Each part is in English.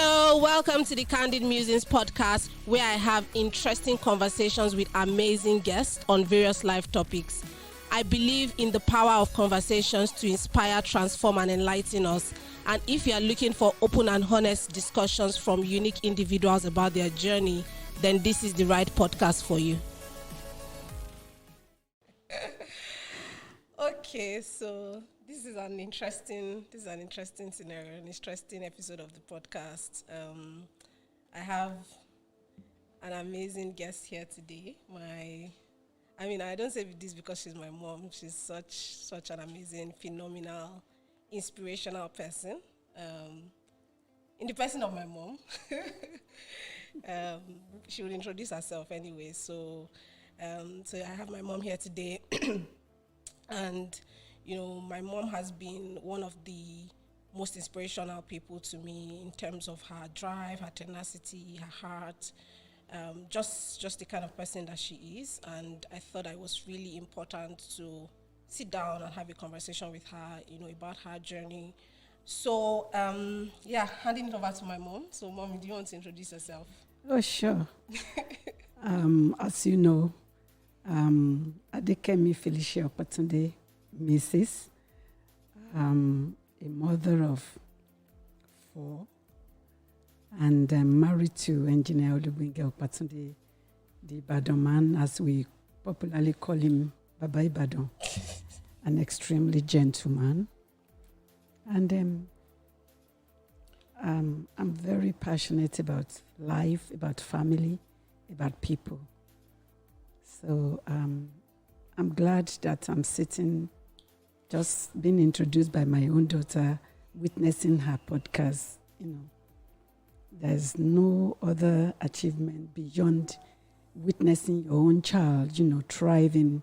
Hello, welcome to the Candid Musings podcast, where I have interesting conversations with amazing guests on various life topics. I believe in the power of conversations to inspire, transform, and enlighten us. And if you are looking for open and honest discussions from unique individuals about their journey, then this is the right podcast for you. Okay, so this is an interesting scenario, an interesting episode of the podcast. I have an amazing guest here today. I don't say this because she's my mom. She's such an amazing, phenomenal, inspirational person. In the person of my mom. She will introduce herself anyway. So I have my mom here today. And, my mom has been one of the most inspirational people to me in terms of her drive, her tenacity, her heart, just the kind of person that she is. And I thought it was really important to sit down and have a conversation with her, about her journey. So, handing it over to my mom. So, Mom, do you want to introduce yourself? Oh, sure. As you know, Adekemi Felicia Opatunde, Mrs., a mother of 4, and I'm married to Engineer Olubinge Opatunde, the Ibadan man, as we popularly call him, Baba Ibadan, an extremely gentleman. And I'm very passionate about life, about family, about people. So I'm glad that I'm sitting, just being introduced by my own daughter, witnessing her podcast. There's no other achievement beyond witnessing your own child, thriving,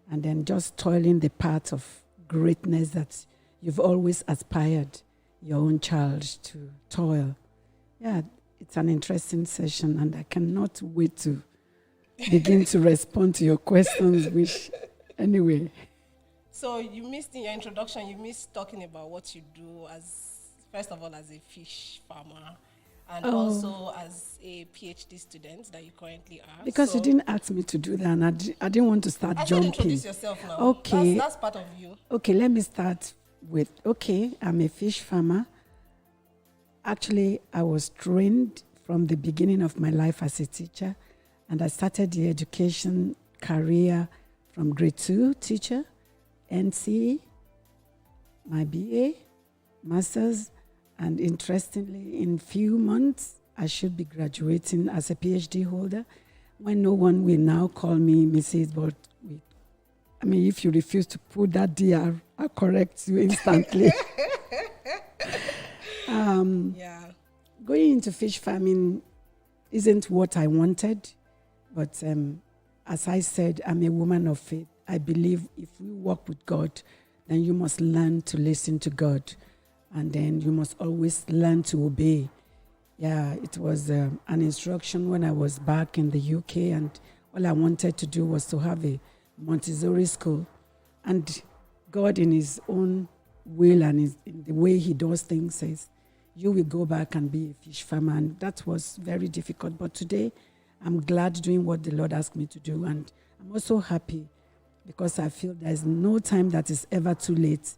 and then just toiling the path of greatness that you've always aspired your own child to toil. Yeah, it's an interesting session, and I cannot wait to begin to respond to your questions, which, anyway. So you missed in your introduction, you missed talking about what you do first of all, as a fish farmer, and also as a PhD student that you currently are. Because you didn't ask me to do that, and I didn't want to start jumping. Introduce yourself now. Okay. That's part of you. Okay, let me start with, I'm a fish farmer. Actually, I was trained from the beginning of my life as a teacher, and I started the education career from grade 2 teacher, NCE, my BA, master's, and interestingly, in few months, I should be graduating as a PhD holder, when no one will now call me Mrs. But if you refuse to put that DR, I'll correct you instantly. Going into fish farming isn't what I wanted, but as I said, I'm a woman of faith. I believe if we walk with God, then you must learn to listen to God, and then you must always learn to obey. Yeah, it was an instruction when I was back in the UK, and all I wanted to do was to have a Montessori school. And God, in his own will and in the way he does things, says, you will go back and be a fish farmer. And that was very difficult. But today, I'm glad doing what the Lord asked me to do. And I'm also happy because I feel there's no time that is ever too late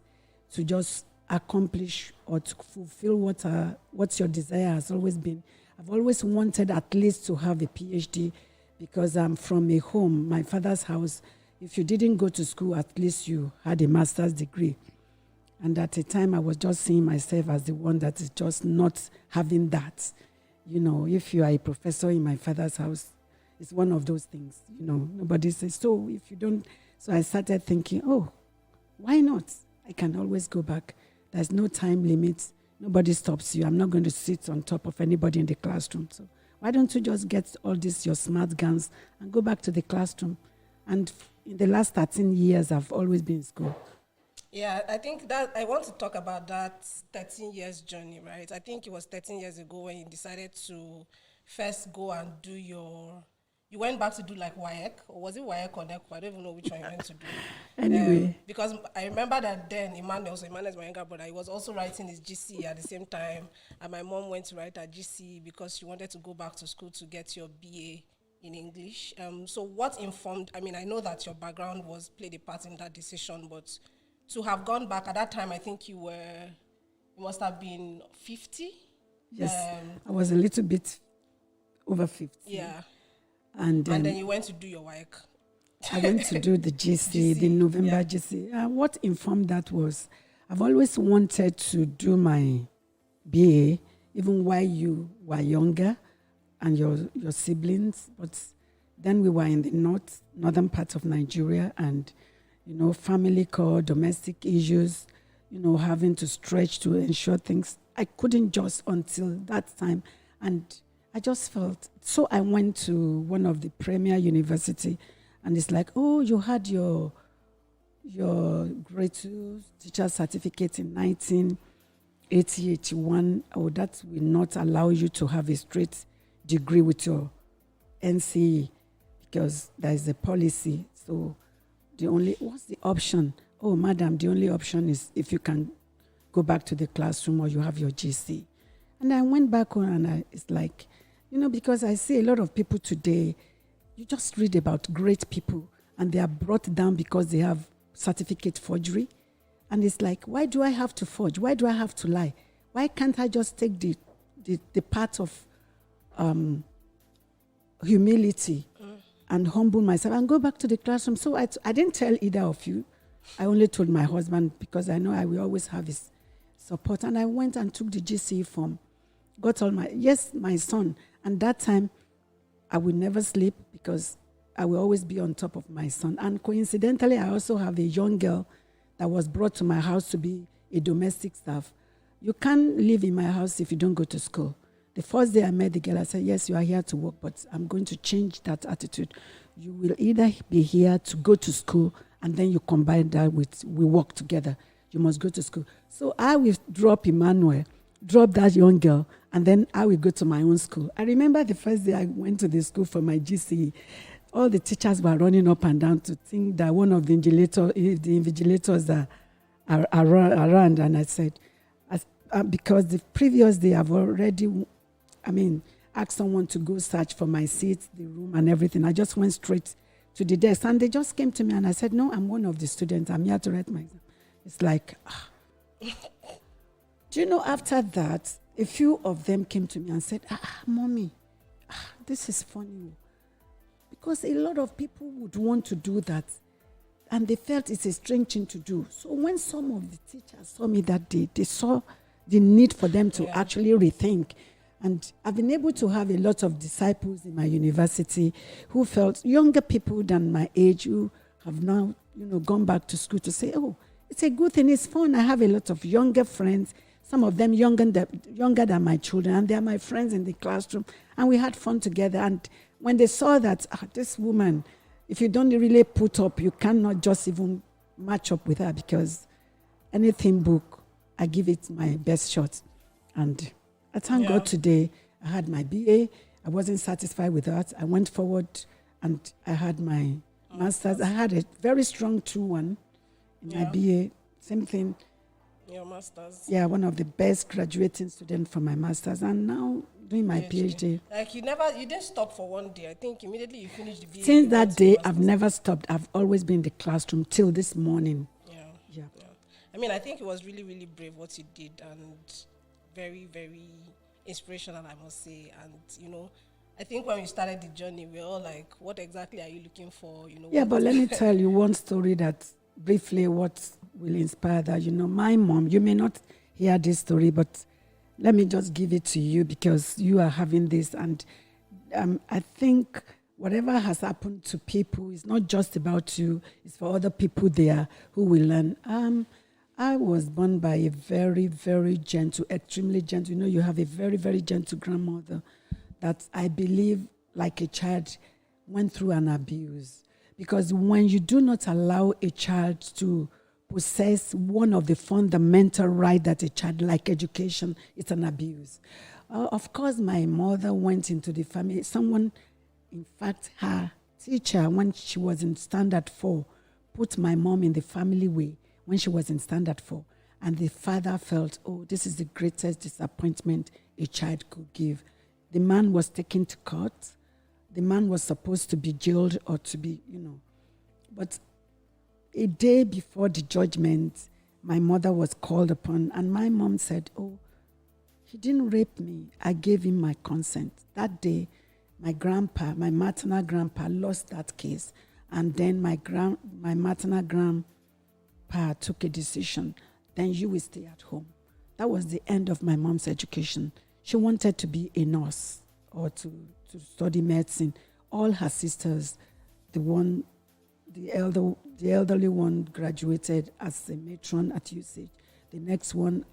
to just accomplish or to fulfill what your desire has always been. I've always wanted at least to have a PhD because I'm from a home, my father's house. If you didn't go to school, at least you had a master's degree. And at the time, I was just seeing myself as the one that is just not having that. If you are a professor in my father's house, it's one of those things. Nobody says, so if you don't. So I started thinking, why not? I can always go back. There's no time limit. Nobody stops you. I'm not going to sit on top of anybody in the classroom. So why don't you just get all this, your smart guns, and go back to the classroom? And in the last 13 years, I've always been in school. Yeah, I think that I want to talk about that 13 years journey, right? I think it was 13 years ago when you decided to first go and do your you went back to do like WAEC, or was it WAEC or NECO? I don't even know which one you went to do. Anyway. Because I remember that then Emmanuel's my younger brother, he was also writing his GC at the same time, and my mom went to write her GC because she wanted to go back to school to get your BA in English. So what informed, I mean, I know that your background played a part in that decision, but to have gone back at that time, I think you must have been 50. Yes, I was a little bit over 50. Yeah. And then you went to do your work. I went to do the GC, the November GC. What informed that was, I've always wanted to do my BA, even while you were younger and your siblings. But then we were in the northern part of Nigeria, and, family call, domestic issues, having to stretch to ensure things. I couldn't just until that time. And I just felt, so I went to one of the premier university, and it's like, oh, you had your grade 2 teacher certificate in 1980, 81. Oh, that will not allow you to have a straight degree with your NCE because there is a policy. So what's the option? Oh, madam, the only option is if you can go back to the classroom or you have your GC. And I went back on, and it's like, because I see a lot of people today, you just read about great people and they are brought down because they have certificate forgery. And it's like, why do I have to forge? Why do I have to lie? Why can't I just take the part of humility and humble myself and go back to the classroom? So I didn't tell either of you. I only told my husband because I know I will always have his support. And I went and took the GCE form, got all my son. And that time, I will never sleep because I will always be on top of my son. And coincidentally, I also have a young girl that was brought to my house to be a domestic staff. You can't live in my house if you don't go to school. The first day I met the girl, I said, yes, you are here to work, but I'm going to change that attitude. You will either be here to go to school, and then you combine that with we work together. You must go to school. So I will drop Emmanuel, drop that young girl, and then I will go to my own school. I remember the first day I went to the school for my GCE, all the teachers were running up and down to think that one of the invigilators are around. And I said, because the previous day I've already, asked someone to go search for my seats, the room and everything. I just went straight to the desk, and they just came to me and I said, no, I'm one of the students. I'm here to write my exam. It's like, Do you know, after that, a few of them came to me and said, Mommy, this is funny. Because a lot of people would want to do that, and they felt it's a strange thing to do. So when some of the teachers saw me that day, they saw the need for them to actually rethink. And I've been able to have a lot of disciples in my university who felt younger people than my age who have now, gone back to school to say, oh, it's a good thing, it's fun. I have a lot of younger friends, some of them younger than my children, and they're my friends in the classroom. And we had fun together. And when they saw that, this woman, if you don't really put up, you cannot just even match up with her, because anything book, I give it my best shot. And I thank God today, I had my BA. I wasn't satisfied with that. I went forward and I had my master's. I had a very strong 2-1 in my BA. Same thing. Your master's. Yeah, one of the best graduating students for my master's. And now doing my PhD. Like you didn't stop for one day. I think immediately you finished the BA. Since that day, I've never stopped. I've always been in the classroom till this morning. Yeah. I think it was really, really brave what you did, and very, very inspirational, I must say. And, I think when we started the journey, we were all like, what exactly are you looking for? Yeah, but let me tell you one story that briefly what will inspire that. My mom, you may not hear this story, but let me just give it to you because you are having this. And I think whatever has happened to people is not just about you, it's for other people there who will learn. I was born by a very, very gentle, extremely gentle. You have a very, very gentle grandmother that I believe, like a child, went through an abuse. Because when you do not allow a child to possess one of the fundamental rights that a child, like education, it's an abuse. Of course, my mother went into the family. Someone In fact, her teacher, when she was in standard 4, put my mom in the family way when she was in standard 4. And the father felt, oh, this is the greatest disappointment a child could give. The man was taken to court. The man was supposed to be jailed or to be, But a day before the judgment, my mother was called upon, and my mom said, oh, he didn't rape me. I gave him my consent. That day, my maternal grandpa, lost that case. And then my maternal grandpa took a decision. Then you will stay at home. That was the end of my mom's education. She wanted to be a nurse or to study medicine. All her sisters, the elderly one graduated as a matron at USAGE. The next one,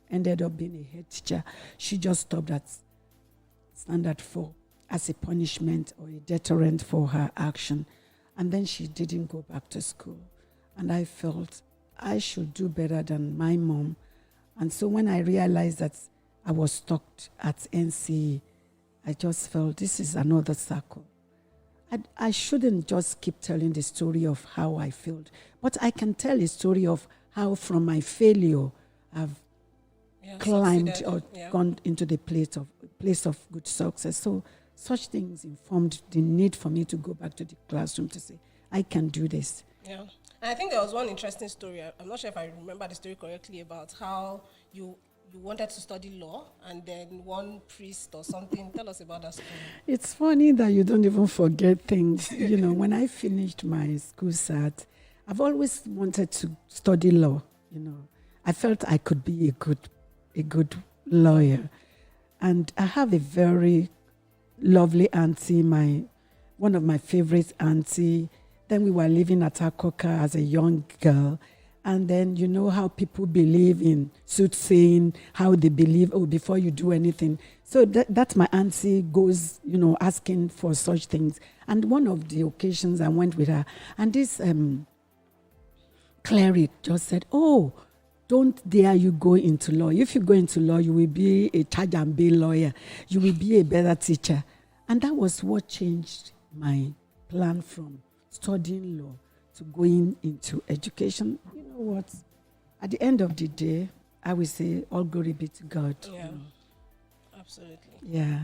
ended up being a head teacher. She just stopped at standard 4 as a punishment or a deterrent for her action. And then she didn't go back to school. And I felt I should do better than my mom. And so when I realized that I was stuck at NCE, I just felt this is another circle. I shouldn't just keep telling the story of how I failed, but I can tell a story of how from my failure I've climbed or gone into the place of good success. So such things informed the need for me to go back to the classroom to say, I can do this. Yeah. And I think there was one interesting story. I'm not sure if I remember the story correctly about how you wanted to study law and then one priest or something. Tell us about that story. It's funny that you don't even forget things. When I finished my school cert, I've always wanted to study law. I felt I could be a good lawyer. And I have a very lovely auntie, one of my favorite auntie. Then we were living at Akoka as a young girl. And then you know how people believe in soothsaying, how they believe, before you do anything. So that's my auntie goes, asking for such things. And one of the occasions I went with her, and this cleric just said, oh, don't dare you go into law. If you go into law, you will be a charge and bail lawyer. You will be a better teacher. And that was what changed my plan from studying law to going into education. You know what? At the end of the day, I will say all glory be to God. Yeah, absolutely. Yeah.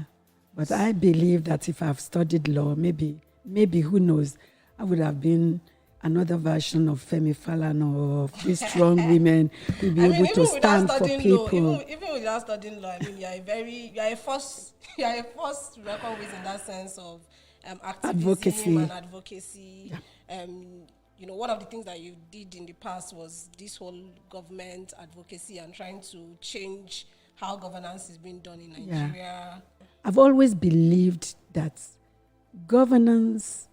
But I believe that if I've studied law, maybe who knows, I would have been another version of Femi Falana or of these strong women who be able to stand for people. Even without studying law, you are a force to reckon with in that sense of activism and advocacy. Yeah. One of the things that you did in the past was this whole government advocacy and trying to change how governance is being done in Nigeria. Yeah. I've always believed that governance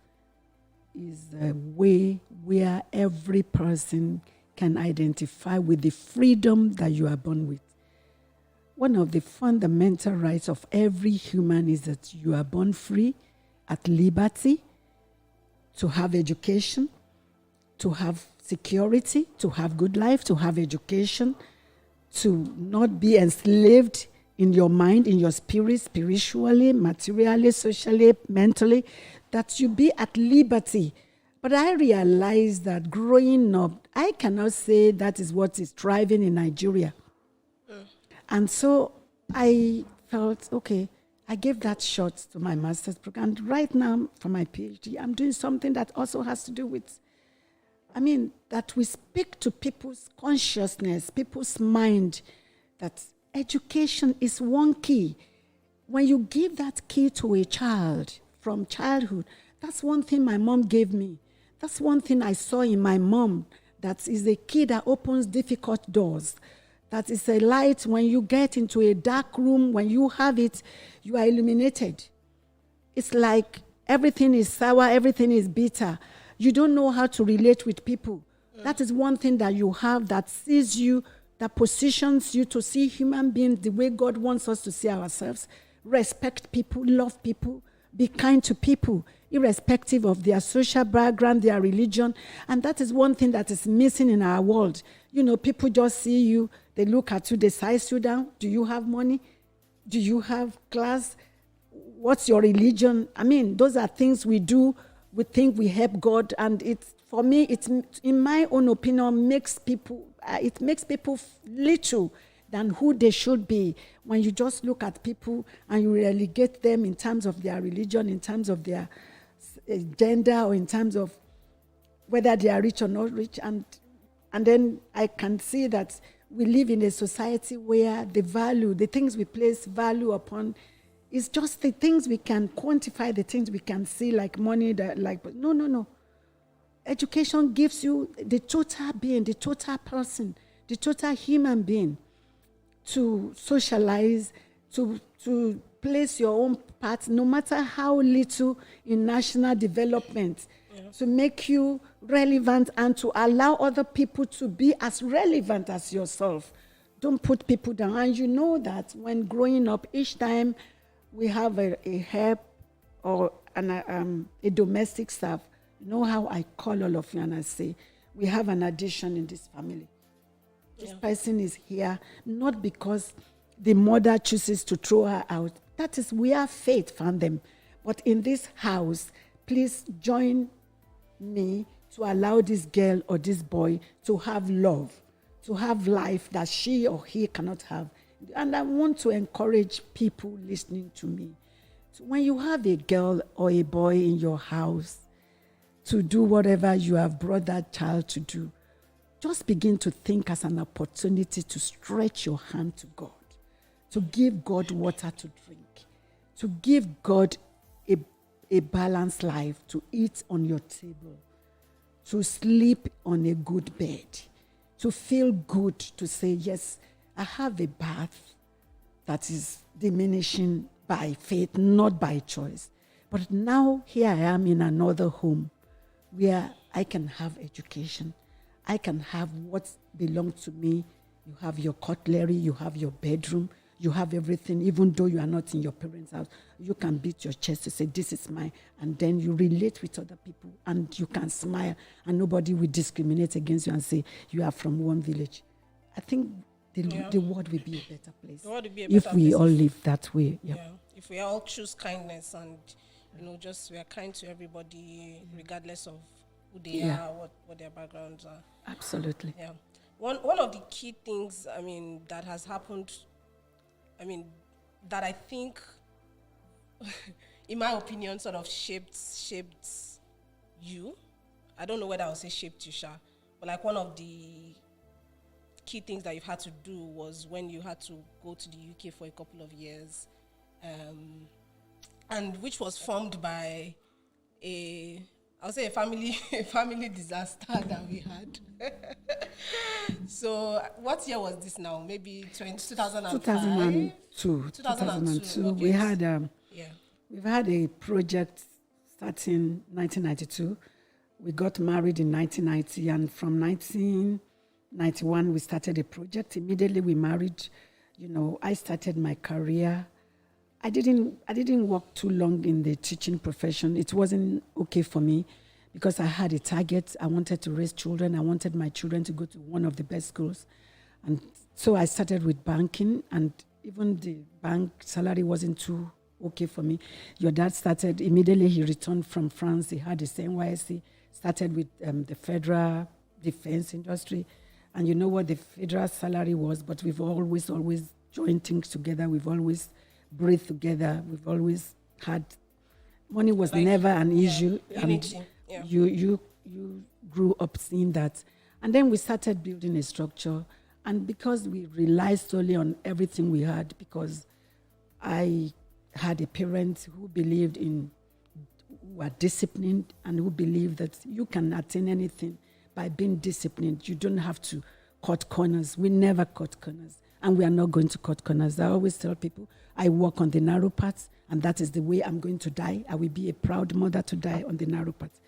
is a way where every person can identify with the freedom that you are born with. One of the fundamental rights of every human is that you are born free, at liberty, to have education, to have security, to have good life, to have education, to not be enslaved in your mind, in your spirit, spiritually, materially, socially, mentally, that you be at liberty. But I realized that growing up, I cannot say that is what is thriving in Nigeria. And so I felt, okay, I gave that shot to my master's program. And right now, for my PhD, I'm doing something that also has to do with, that we speak to people's consciousness, people's mind, that education is one key. When you give that key to a child from childhood, that's one thing my mom gave me. That's one thing I saw in my mom, that is a key that opens difficult doors. That is a light when you get into a dark room, when you have it, you are illuminated. It's like everything is sour, everything is bitter. You don't know how to relate with people. That is one thing that you have that sees you, that positions you to see human beings the way God wants us to see ourselves. Respect people, love people, be kind to people, irrespective of their social background, their religion. And that is one thing that is missing in our world. People just see you, they look at you, they size you down. Do you have money? Do you have class? what's your religion? I mean, those are things we do. We think we help God, and it's, for me, it's, in my own opinion, makes people, it makes people little than who they should be. When you just look at people and you relegate them in terms of their religion, in terms of their gender, or in terms of whether they are rich or not rich, and then I can see that we live in a society where the things we place value upon, is just the things we can quantify, the things we can see, like money, but no. Education gives you the total being, the total person, the total human being, to socialize, to place your own part, no matter how little, in national development, to make you relevant and to allow other people to be as relevant as yourself. Don't put people down. And you know that when growing up, each time we have a help or a domestic staff, you know how I call all of you and I say, we have an addition in this family. This person is here, not because the mother chooses to throw her out. That is where faith found them. But in this house, please join me to allow this girl or this boy to have love, to have life that she or he cannot have. And I want to encourage people listening to me. So when you have a girl or a boy in your house, to do whatever you have brought that child to do, just begin to think as an opportunity to stretch your hand to God, to give God water to drink, to give God a balanced life, to eat on your table, to sleep on a good bed, to feel good, to say, yes, I have a bath that is diminishing by faith, not by choice. But now here I am in another home where I can have education. I can have what belongs to me. You have your cutlery, you have your bedroom, you have everything. Even though you are not in your parents' house, you can beat your chest to say, this is mine. And then you relate with other people and you can smile and nobody will discriminate against you and say, you are from one village. I think the world will be a better place if we all live that way. Yeah. If we all choose kindness and, just we are kind to everybody, regardless of who they are, what their backgrounds are. Absolutely. Yeah. One of the key things, that has happened, that I think, in my opinion, sort of shaped you. I don't know whether I'll say shaped you, Sha, but like one of the key things that you've had to do was when you had to go to the UK for a couple of years, and which was formed by a family disaster that we had. So what year was this now? Maybe 2005? 2002. 2002. We had we've had a project starting 1992. We got married in 1990, and from 1991 we started a project. Immediately we married. I started my career. I didn't work too long in the teaching profession. It wasn't okay for me because I had a target. I wanted to raise children. I wanted my children to go to one of the best schools. And so I started with banking, and even the bank salary wasn't too okay for me. Your dad started, immediately he returned from France. He had his NYSC, started with the federal defense industry. And you know what the federal salary was, but we've always joined things together. We've always breathe together. We've always had money was never an issue. Unity. And you grew up seeing that. And then we started building a structure. And because we relied solely on everything we had, because I had a parent who believed who were disciplined and who believed that you can attain anything by being disciplined. You don't have to cut corners. We never cut corners. And we are not going to cut corners. I always tell people, I walk on the narrow path, and that is the way I'm going to die. I will be a proud mother to die on the narrow path.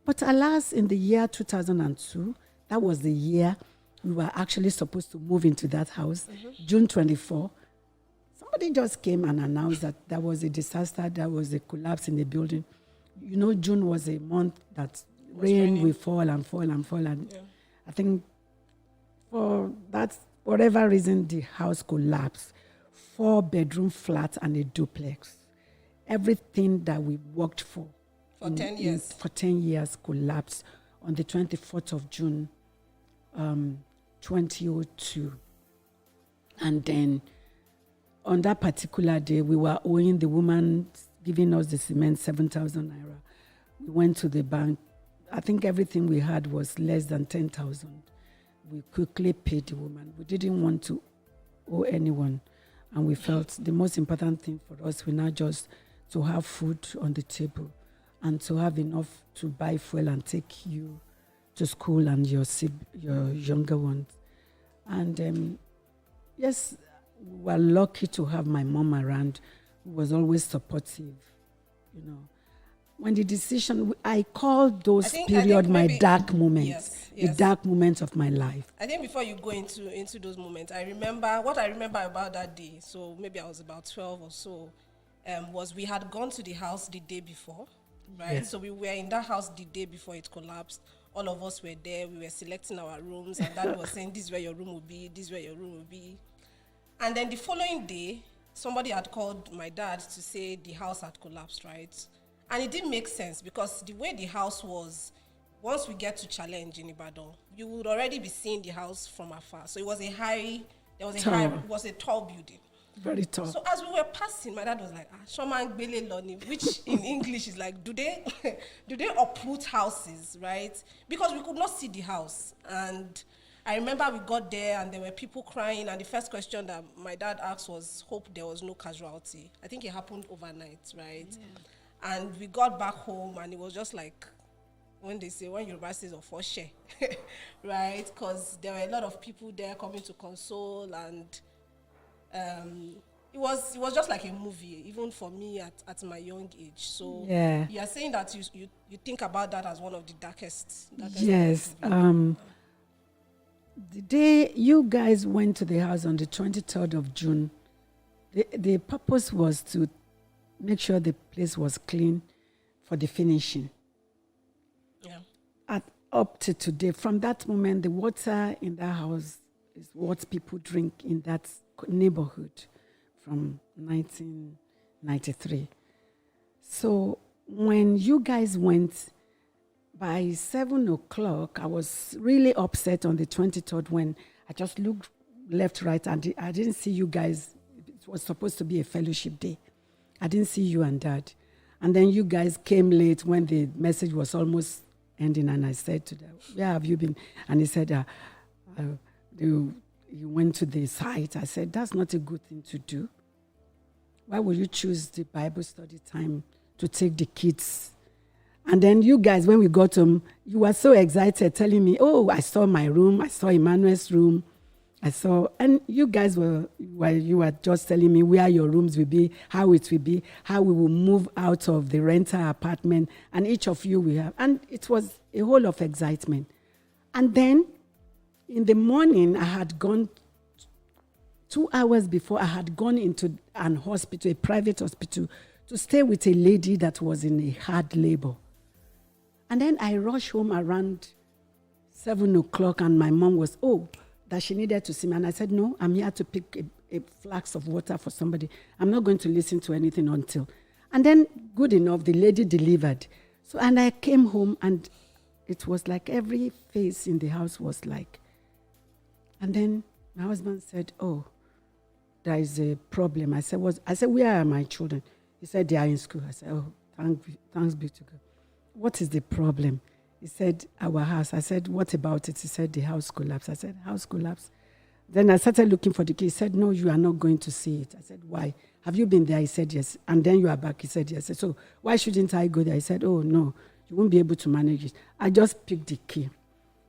But alas, in the year 2002, that was the year we were actually supposed to move into that house, June 24. Somebody just came and announced that there was a disaster, there was a collapse in the building. June was a month that rain will fall and fall and fall. And I think for that, whatever reason, the house collapsed. 4-bedroom flat and a duplex. everything that we worked for 10 years. For 10 years collapsed on the 24th of June, 2002. And then on that particular day, we were owing the woman giving us the cement 7,000 naira. We went to the bank. I think everything we had was less than 10,000. We quickly paid the woman. We didn't want to owe anyone. And we felt the most important thing for us was not just to have food on the table and to have enough to buy fuel and take you to school and your younger ones. And yes, we were lucky to have my mom around, who was always supportive, you know. When the decision, I call those period my dark moments, the dark moments of my life. I think before you go into those moments, I remember about that day. So maybe I was about 12 or so. Was we had gone to the house the day before, right? Yeah. So we were in that house the day before it collapsed. All of us were there. We were selecting our rooms, and Dad was saying, "This is where your room will be. This is where your room will be." And then the following day, somebody had called my dad to say the house had collapsed, right? And it didn't make sense because the way the house was, once we get to Challenge in Ibadan, you would already be seeing the house from afar. So it was it was a tall building. Very tall. So as we were passing, my dad was like, Shoman Gbele Loni, which in English is like, do they uproot houses, right? Because we could not see the house. And I remember we got there and there were people crying, and the first question that my dad asked was, hope there was no casualty. I think it happened overnight, right? Yeah. And we got back home and it was just like, when Yoruba says of share, right? Because there were a lot of people there coming to console, and it was just like a movie, even for me at my young age. So yeah. You are saying that you think about that as one of the darkest yes. The day you guys went to the house on the 23rd of June, the purpose was to make sure the place was clean for the finishing. Yeah. Up to today, from that moment, the water in that house is what people drink in that neighborhood from 1993. So when you guys went, by 7 o'clock, I was really upset on the 23rd when I just looked left, right, and I didn't see you guys. It was supposed to be a fellowship day. I didn't see you and Dad. And then you guys came late when the message was almost ending, and I said to them, where have you been? And he said, you went to the site. I said, that's not a good thing to do. Why would you choose the Bible study time to take the kids? And then you guys, when we got home, you were so excited telling me, oh, I saw my room, I saw Emmanuel's room, and you guys were just telling me where your rooms will be, how it will be, how we will move out of the rental apartment, and each of you will have. And it was a whole of excitement. And then in the morning, I had gone, 2 hours before, I had gone into an hospital, a private hospital, to stay with a lady that was in a hard labor. And then I rushed home around 7 o'clock, and my mom was, that she needed to see me. And I said, no, I'm here to pick a flask of water for somebody. I'm not going to listen to anything until. And then, good enough, the lady delivered. So, and I came home, and it was like every face in the house was like. And then my husband said, there is a problem. I said, where are my children? He said, they are in school. I said, thanks be to God. What is the problem? He said, our house. I said, what about it? He said, the house collapsed. I said, house collapsed. Then I started looking for the key. He said, no, you are not going to see it. I said, why? Have you been there? He said, yes. And then you are back. He said, yes. I said, so why shouldn't I go there? He said, oh, no, you won't be able to manage it. I just picked the key.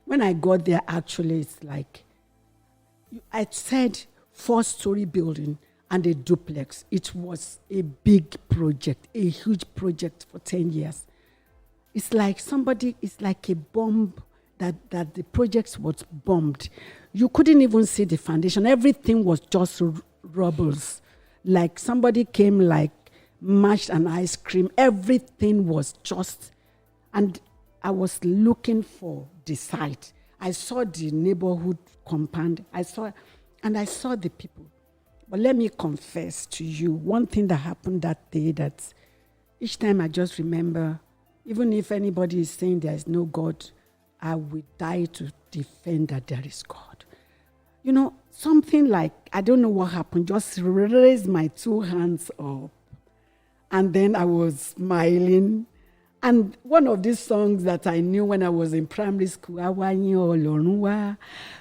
When I got there, actually, it's like, I said 4-story building and a duplex. It was a big project, a huge project for 10 years. It's like it's like a bomb that the project was bombed. You couldn't even see the foundation. Everything was just rubbles. Like somebody came like mashed an ice cream. Everything was just, and I was looking for the site. I saw the neighborhood compound. I saw the people. But let me confess to you, one thing that happened that day that each time I just remember, even if anybody is saying there is no God, I will die to defend that there is God. You know, something like, I don't know what happened, just raised my two hands up. And then I was smiling. And one of these songs that I knew when I was in primary school, Àwa yìn Ọlọ́run wa,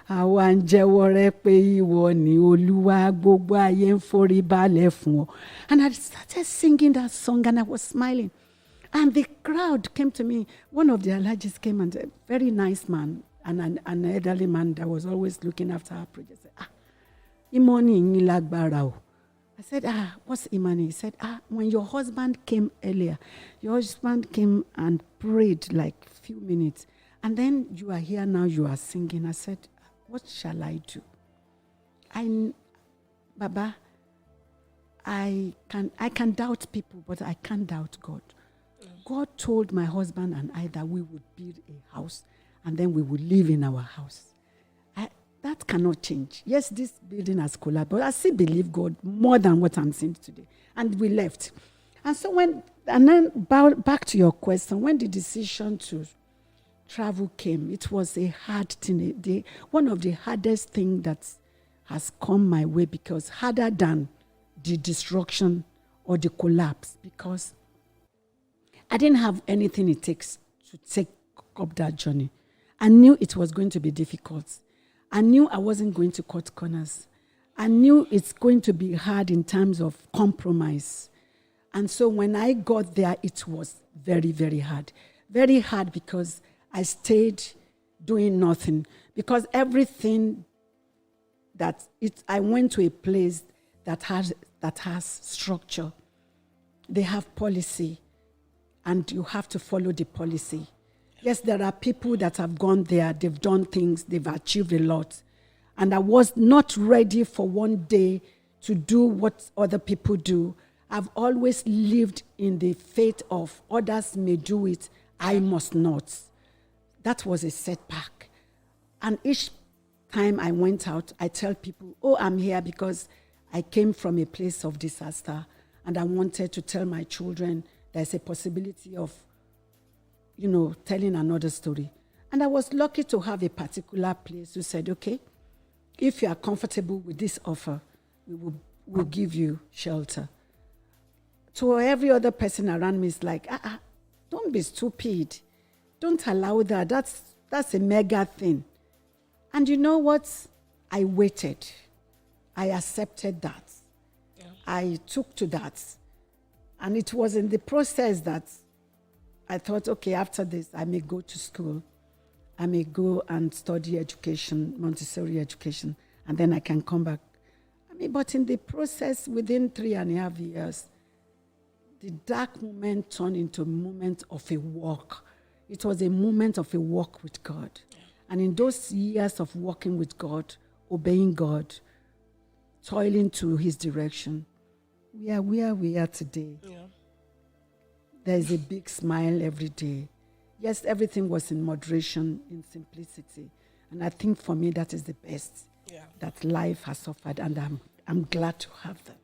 àwa ń jẹ́wọ́ rẹ pé ìwọ ni Olúwa, gbogbo ayé ń forí balẹ̀ fún ọ. And I started singing that song and I was smiling. And the crowd came to me. One of the Alhajis came, and a very nice man, and an elderly man that was always looking after our project said, Imoni yín lágbára o. I said, what's Imani? He said, when your husband came earlier, your husband came and prayed like a few minutes. And then you are here now, you are singing. I said, what shall I do? Baba, I can doubt people, but I can't doubt God. God told my husband and I that we would build a house and then we would live in our house. That cannot change. Yes, this building has collapsed, but I still believe God more than what I'm seeing today. And we left. And so back to your question, when the decision to travel came, it was a hard thing. One of the hardest things that has come my way, because harder than the destruction or the collapse, because I didn't have anything it takes to take up that journey. I knew it was going to be difficult. I knew I wasn't going to cut corners. I knew it's going to be hard in terms of compromise. And so when I got there, it was very, very hard. Very hard because I stayed doing nothing. Because everything I went to a place that has structure. They have policy, and you have to follow the policy. Yes, there are people that have gone there, they've done things, they've achieved a lot. And I was not ready for one day to do what other people do. I've always lived in the faith of others may do it, I must not. That was a setback. And each time I went out, I tell people, I'm here because I came from a place of disaster and I wanted to tell my children there's a possibility of telling another story. And I was lucky to have a particular place who said, okay, if you are comfortable with this offer, we'll give you shelter. To every other person around me, it's like, don't be stupid. Don't allow that. That's a mega thing. And you know what? I waited. I accepted that. Yeah. I took to that. And it was in the process that I thought, okay, after this, I may go to school. I may go and study education, Montessori education, and then I can come back. But in the process, within 3.5 years, the dark moment turned into a moment of a walk. It was a moment of a walk with God. Yeah. And in those years of walking with God, obeying God, toiling to his direction, we are where we are today. Yeah. There is a big smile every day. Yes, everything was in moderation, in simplicity. And I think for me, that is the best that life has offered. And I'm glad to have that.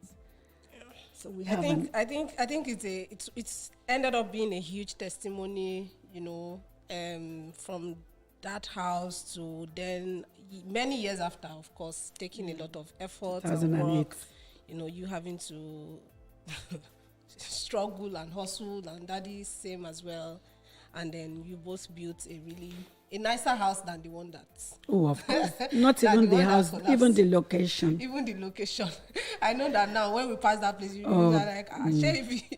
Yeah. So we have I think it's ended up being a huge testimony, from that house to then many years after, of course, taking a lot of effort and work, you having to struggle and hustle, and daddy same as well, and then you both built a nicer house than the one that's of course. Not even the house, even the location. I know that now when we pass that place, you are like,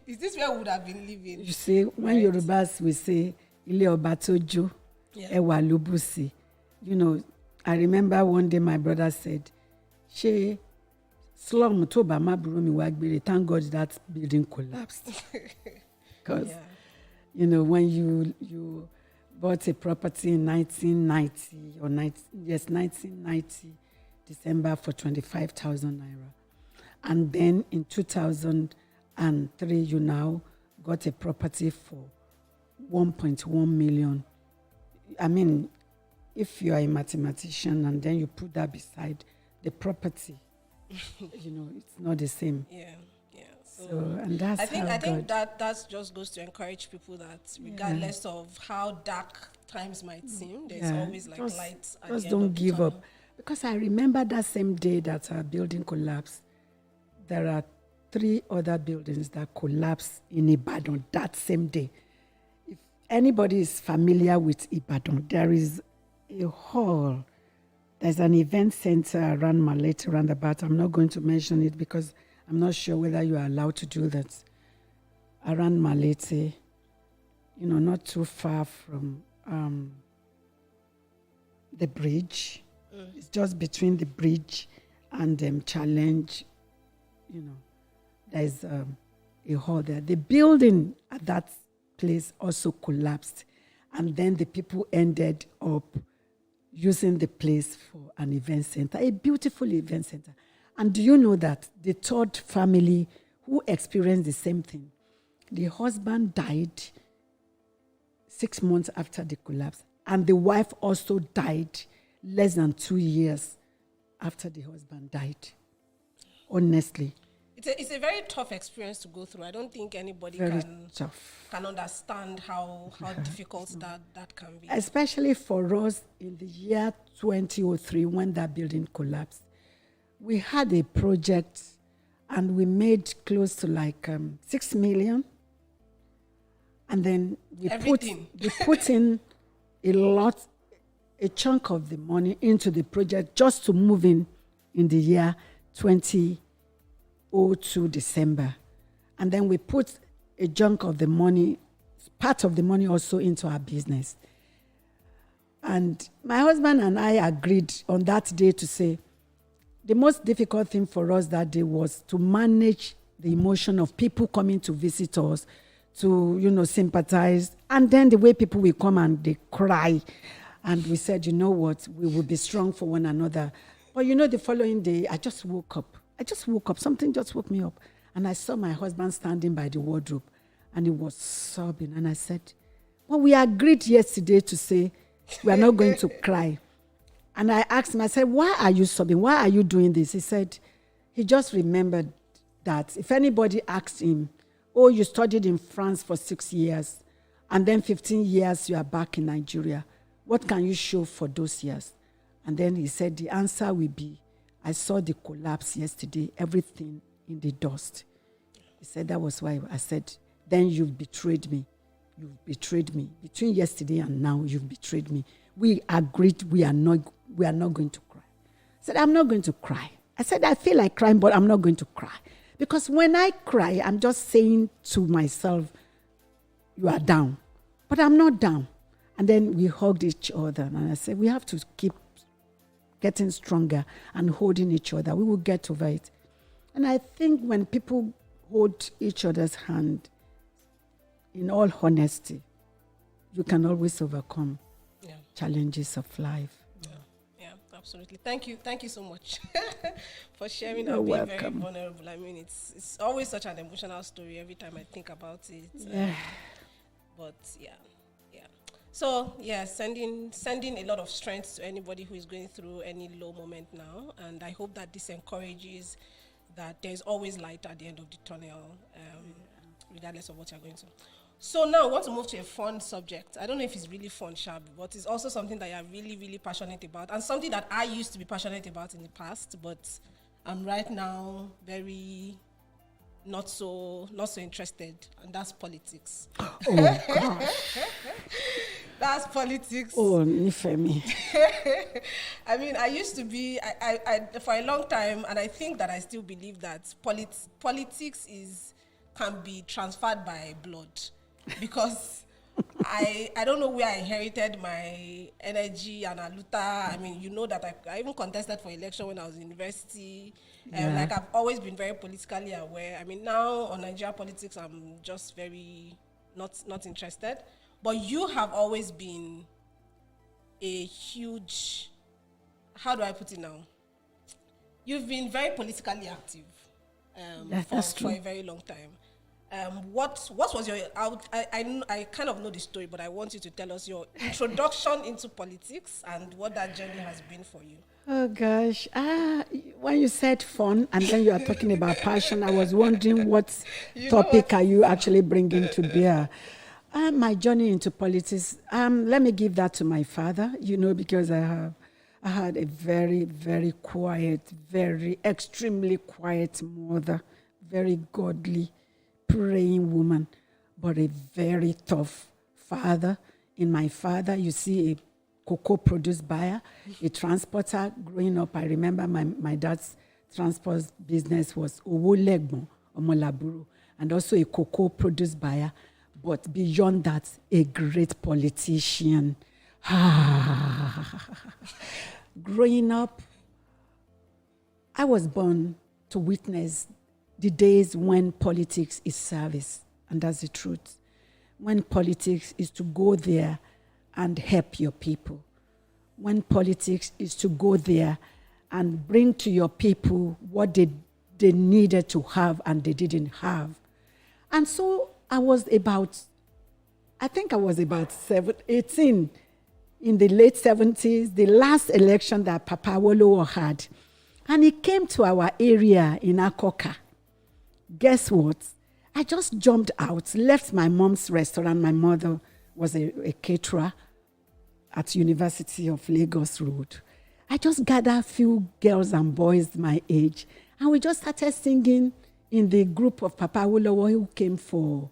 is this where we would have been living? You see, when Yorubas we say Ile Oba Tojo, Ewa Lubusi, I remember one day my brother said, she slum to Bama Burumi Wagbiri, thank God that building collapsed. Because, when you bought a property in 1990, December for 25,000 naira. And then in 2003, you now got a property for 1.1 million. If you are a mathematician and then you put that beside the property, it's not the same. Yeah, yes. So, and that's I think how I think God. that just goes to encourage people that regardless of how dark times might seem, there's always like light at Just the end don't of the give tunnel. up. Because I remember that same day that our building collapsed, there are 3 other buildings that collapsed in Ibadan that same day. If anybody is familiar with Ibadan, there is a hall. There's an event center around Malete roundabout. I'm not going to mention it because I'm not sure whether you are allowed to do that. Around Malete, not too far from the bridge. It's just between the bridge and Challenge. There's a hall there. The building at that place also collapsed, and then the people ended up using the place for an event center, a beautiful event center. And do you know that the 3rd family who experienced the same thing, the husband died 6 months after the collapse, and the wife also died less than 2 years after the husband died. Honestly. It's a very tough experience to go through. I don't think anybody can understand how difficult that can be. Especially for us in the year 2003 when that building collapsed. We had a project and we made close to like 6 million. And then we put in a chunk of the money into the project just to move in the year 2002 December. And then we put a chunk of the money, part of the money also into our business. And my husband and I agreed on that day to say, the most difficult thing for us that day was to manage the emotion of people coming to visit us, to, sympathize. And then the way people will come and they cry. And we said, you know what, we will be strong for one another. But the following day, I just woke up. Something just woke me up. And I saw my husband standing by the wardrobe. And he was sobbing. And I said, well, we agreed yesterday to say we are not going to cry. And I asked him, I said, why are you sobbing? Why are you doing this? He said, he just remembered that if anybody asked him, oh, you studied in France for 6 years, and then 15 years you are back in Nigeria, what can you show for those years? And then he said, the answer will be, I saw the collapse yesterday, everything in the dust. He said, that was why I said, then you've betrayed me. You've betrayed me. Between yesterday and now, you've betrayed me. We agreed we are not going to cry. I said, I'm not going to cry. I said, I feel like crying, but I'm not going to cry. Because when I cry, I'm just saying to myself, you are down. But I'm not down. And then we hugged each other. And I said, we have to keep getting stronger and holding each other. We will get over it. And I think when people hold each other's hand, in all honesty, you can always overcome challenges of life. Yeah, absolutely. Thank you so much for sharing You're and being welcome. very vulnerable. I mean, it's always such an emotional story every time I think about it. But yeah. So sending a lot of strength to anybody who is going through any low moment now, and I hope that this encourages that there's always light at the end of the tunnel, regardless of what you're going through. So now I want to move to a fun subject. I don't know if it's really fun, Shab, but it's also something that you're really, really passionate about, and something that I used to be passionate about in the past, but I'm right now very not so interested, and that's politics. Oh, gosh. That's politics. Oh, Nifemi. I mean, I used to be, I for a long time, and I think that I still believe that politics can be transferred by blood, because I don't know where I inherited my energy and aluta. I mean, you know that I even contested for election when I was in university. Like, I've always been very politically aware. I mean, now on Nigeria politics, I'm just very not interested. But you have always been a huge, how do I put it now? You've been very politically active for a very long time. What was your I kind of know the story, but I want you to tell us your introduction into politics and what that journey has been for you. Oh gosh, when you said fun and then you are talking about passion, I was wondering what topic are you actually bringing to bear? My journey into politics, let me give that to my father, because I had a very, very quiet, very extremely quiet mother, very godly, praying woman, but a very tough father. In my father, you see a cocoa produce buyer, a transporter. Growing up, I remember my dad's transport business was Owo Legbon, Omolaburu, and also a cocoa produce buyer. But beyond that, a great politician. Growing up, I was born to witness the days when politics is service, and that's the truth. When politics is to go there and help your people. When politics is to go there and bring to your people what they needed to have and they didn't have. And so I was about 18 in the late 70s, the last election that Papa Awolowo had. And he came to our area in Akoka. Guess what? I just jumped out, left my mom's restaurant. My mother was a caterer at University of Lagos Road. I just gathered a few girls and boys my age, and we just started singing in the group of Papa Awolowo who came for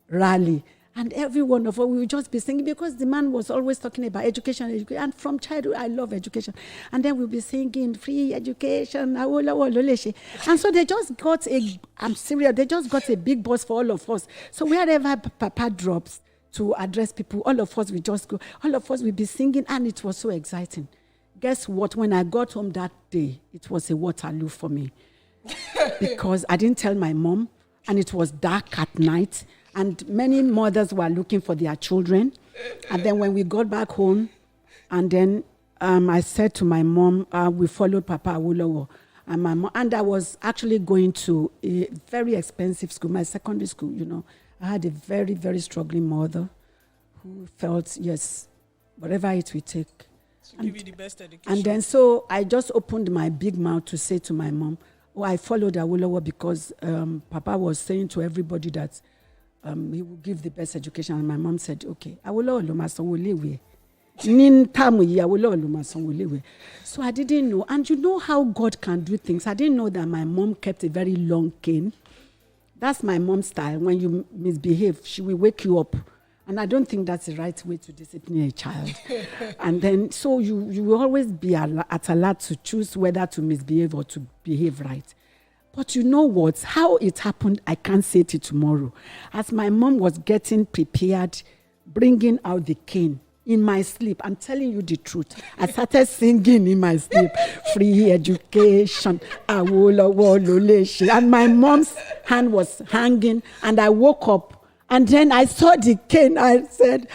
rally. And every one of us, we would just be singing because the man was always talking about education. And from childhood, I love education. And then we'll be singing free education, Awolowo Loleche. And so they just got I'm serious, they just got a big bus for all of us. So wherever Papa drops to address people, all of us will just go, all of us will be singing, and it was so exciting. Guess what? When I got home that day, it was a Waterloo for me. Because I didn't tell my mom, and it was dark at night. And many mothers were looking for their children. And then when we got back home, and then I said to my mom, we followed Papa Awolowo. And my mom, and I was actually going to a very expensive school, my secondary school, I had a very, very struggling mother who felt, yes, whatever it will take. To give you the best education. And then so I just opened my big mouth to say to my mom, I followed Awolowo because Papa was saying to everybody that he will give the best education. And my mom said, okay, Awolowo lo ma sanwo ilewe. So I didn't know. And you know how God can do things. I didn't know that my mom kept a very long cane. That's my mom's style. When you misbehave, she will wake you up. And I don't think that's the right way to discipline a child. And then, so you will always be at alert to choose whether to misbehave or to behave right. But you know what? How it happened, I can't say it tomorrow. As my mom was getting prepared, bringing out the cane, in my sleep, I'm telling you the truth, I started singing in my sleep, free education, Awolowo Loleche. And my mom's hand was hanging, and I woke up, and then I saw the cane. I said,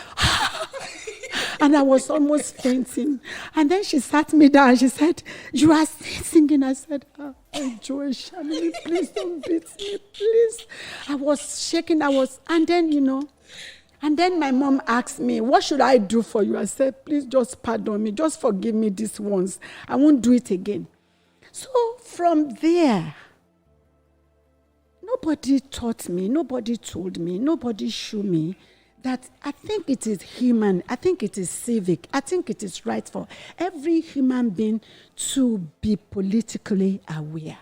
and I was almost fainting. And then she sat me down. She said, you are singing. I said, Joyce, please don't beat me, please. I was shaking. And then, and then my mom asked me, what should I do for you? I said, please just pardon me. Just forgive me this once. I won't do it again. So from there, nobody taught me, nobody told me, nobody showed me that I think it is human, I think it is civic, I think it is right for every human being to be politically aware.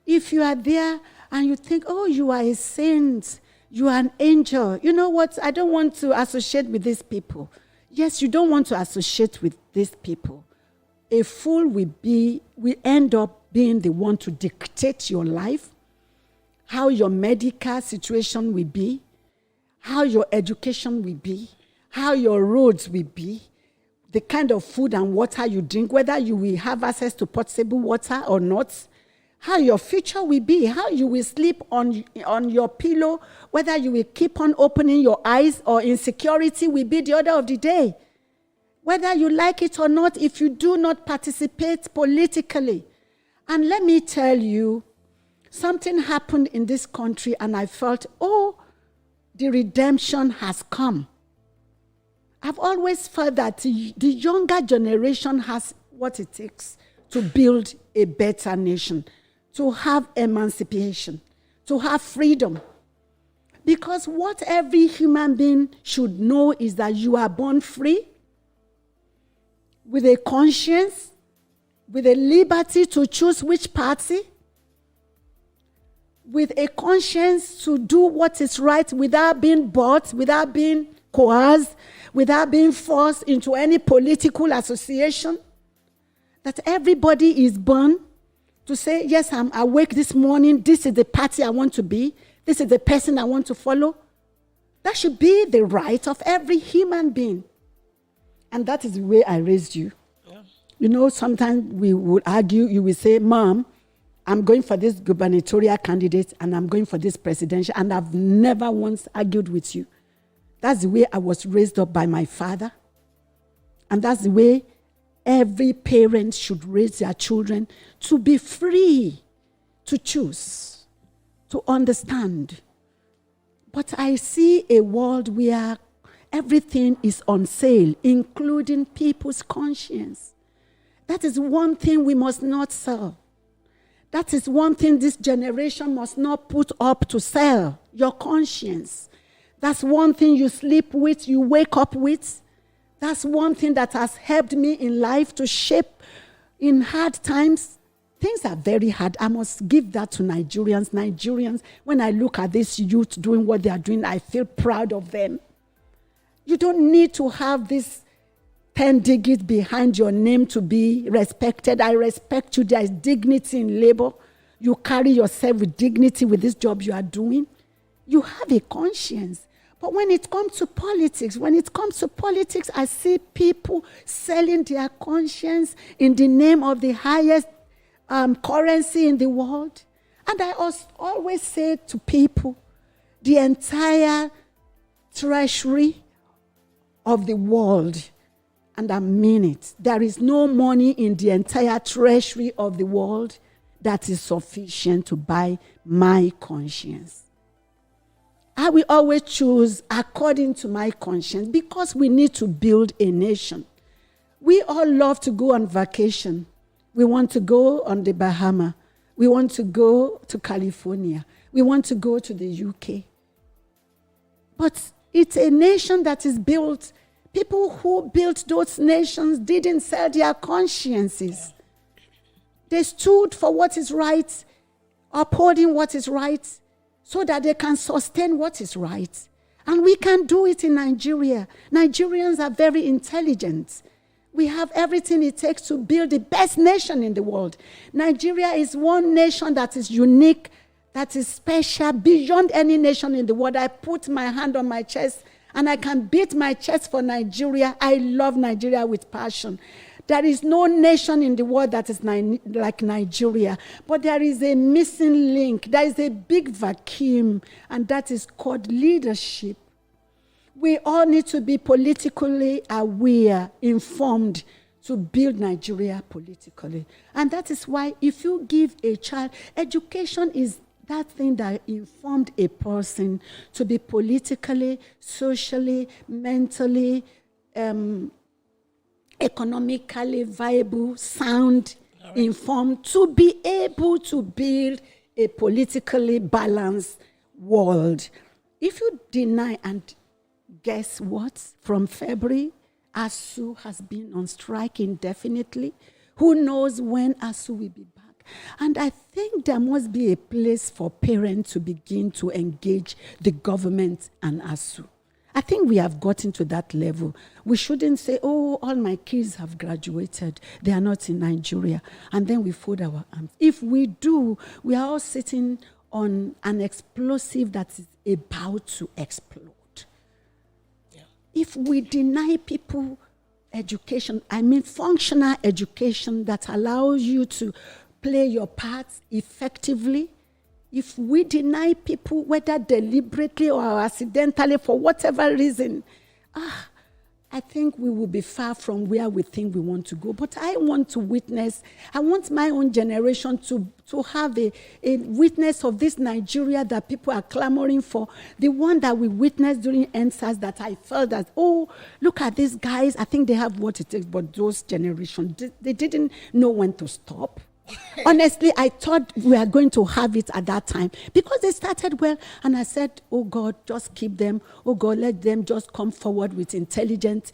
If you are there and you think, you are a saint, you are an angel, you know what, I don't want to associate with these people. Yes, you don't want to associate with these people. A fool will end up being the one to dictate your life, how your medical situation will be, how your education will be, how your roads will be, the kind of food and water you drink, whether you will have access to potable water or not, how your future will be, how you will sleep on your pillow, whether you will keep on opening your eyes or insecurity will be the order of the day. Whether you like it or not, if you do not participate politically. And let me tell you, something happened in this country and I felt, the redemption has come. I've always felt that the younger generation has what it takes to build a better nation, to have emancipation, to have freedom. Because what every human being should know is that you are born free, with a conscience, with a liberty to choose which party, with a conscience to do what is right without being bought, without being coerced, without being forced into any political association. That everybody is born to say, yes, I'm awake this morning, this is the party I want to be, this is the person I want to follow. That should be the right of every human being. And that is the way I raised you. Yeah. You know, sometimes we would argue, you will say, Mom, I'm going for this gubernatorial candidate and I'm going for this presidential, and I've never once argued with you. That's the way I was raised up by my father. And that's the way every parent should raise their children, to be free to choose, to understand. But I see a world where everything is on sale, including people's conscience. That is one thing we must not sell. That is one thing this generation must not put up to sell, your conscience. That's one thing you sleep with, you wake up with. That's one thing that has helped me in life to shape in hard times. Things are very hard. I must give that to Nigerians. Nigerians, when I look at this youth doing what they are doing, I feel proud of them. You don't need to have this 10 digits behind your name to be respected. I respect you. There is dignity in labor. You carry yourself with dignity with this job you are doing. You have a conscience. But when it comes to politics, I see people selling their conscience in the name of the highest currency in the world. And I always say to people, the entire treasury of the world, and I mean it, there is no money in the entire treasury of the world that is sufficient to buy my conscience. I will always choose according to my conscience, because we need to build a nation. We all love to go on vacation. We want to go on the Bahamas. We want to go to California. We want to go to the UK. But it's a nation that is built. People who built those nations didn't sell their consciences. They stood for what is right, upholding what is right, so that they can sustain what is right. And we can do it in Nigeria. Nigerians are very intelligent. We have everything it takes to build the best nation in the world. Nigeria is one nation that is unique, that is special, beyond any nation in the world. I put my hand on my chest and I can beat my chest for Nigeria. I love Nigeria with passion. There is no nation in the world that is like Nigeria. But there is a missing link. There is a big vacuum, and that is called leadership. We all need to be politically aware, informed, to build Nigeria politically. And that is why if you give a child, education is that thing that informed a person to be politically, socially, mentally, economically viable, sound, informed, to be able to build a politically balanced world. If you deny, and guess what? From February, ASU has been on strike indefinitely. Who knows when ASU will be back? And I think there must be a place for parents to begin to engage the government and ASU. I think we have gotten to that level. We shouldn't say, oh, all my kids have graduated. They are not in Nigeria. And then we fold our arms. If we do, we are all sitting on an explosive that is about to explode. Yeah. If we deny people education, I mean functional education that allows you to play your part effectively, if we deny people, whether deliberately or accidentally, for whatever reason, I think we will be far from where we think we want to go. But I want to witness, I want my own generation to have a witness of this Nigeria that people are clamoring for. The one that we witnessed during NSAS, that I felt that, oh, look at these guys. I think they have what it takes. But those generations, they didn't know when to stop. Honestly, I thought we were going to have it at that time because they started well. And I said, oh God, just keep them. Oh God, let them just come forward with intelligent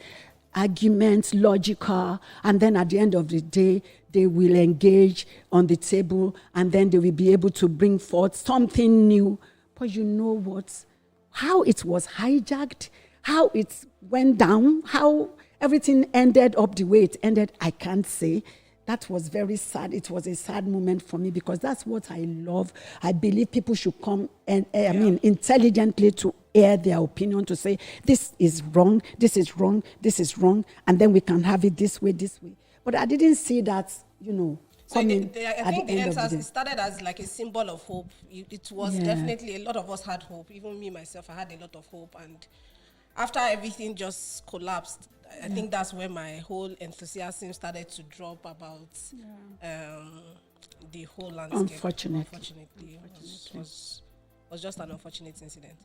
arguments, logical. And then at the end of the day, they will engage on the table and then they will be able to bring forth something new. But you know what? How it was hijacked, how it went down, how everything ended up the way it ended, I can't say. That was very sad. It was a sad moment for me because that's what I love. I believe people should come and, intelligently to air their opinion, to say, this is wrong, this is wrong, this is wrong, and then we can have it this way, this way. But I didn't see that, So I think the answer started as like a symbol of hope. It was definitely, a lot of us had hope. Even me, myself, I had a lot of hope. And after everything just collapsed, I think that's where my whole enthusiasm started to drop about the whole landscape. Unfortunately. It was just an unfortunate incident.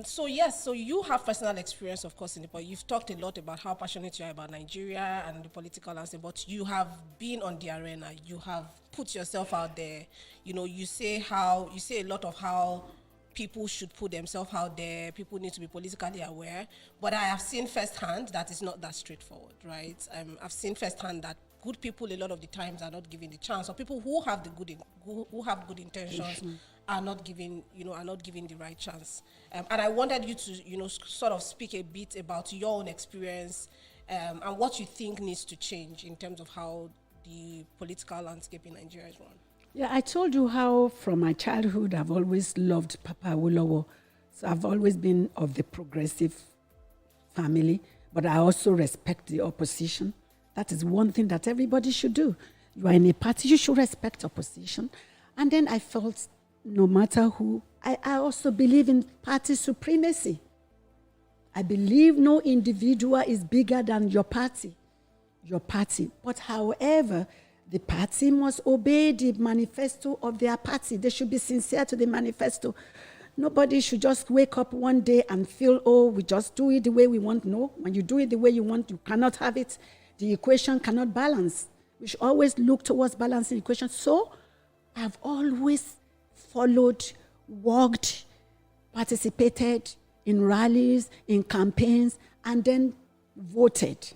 So you have personal experience, of course, in the point. You've talked a lot about how passionate you are about Nigeria and the political landscape, but you have been on the arena. You have put yourself out there. You say a lot of how people should put themselves out there. People need to be politically aware. But I have seen firsthand that it's not that straightforward, right? I've seen firsthand that good people a lot of the times are not given the chance, or people who have who have good intentions are not given the right chance. And I wanted you to sort of speak a bit about your own experience and what you think needs to change in terms of how the political landscape in Nigeria is run. Yeah, I told you how from my childhood I've always loved Papa Awolowo. So I've always been of the progressive family, but I also respect the opposition. That is one thing that everybody should do. You are in a party, you should respect opposition. And then I felt no matter who, I also believe in party supremacy. I believe no individual is bigger than your party. But however, the party must obey the manifesto of their party. They should be sincere to the manifesto. Nobody should just wake up one day and feel, oh, we just do it the way we want. No, when you do it the way you want, you cannot have it. The equation cannot balance. We should always look towards balancing the equation. So I've always followed, worked, participated in rallies, in campaigns, and then voted.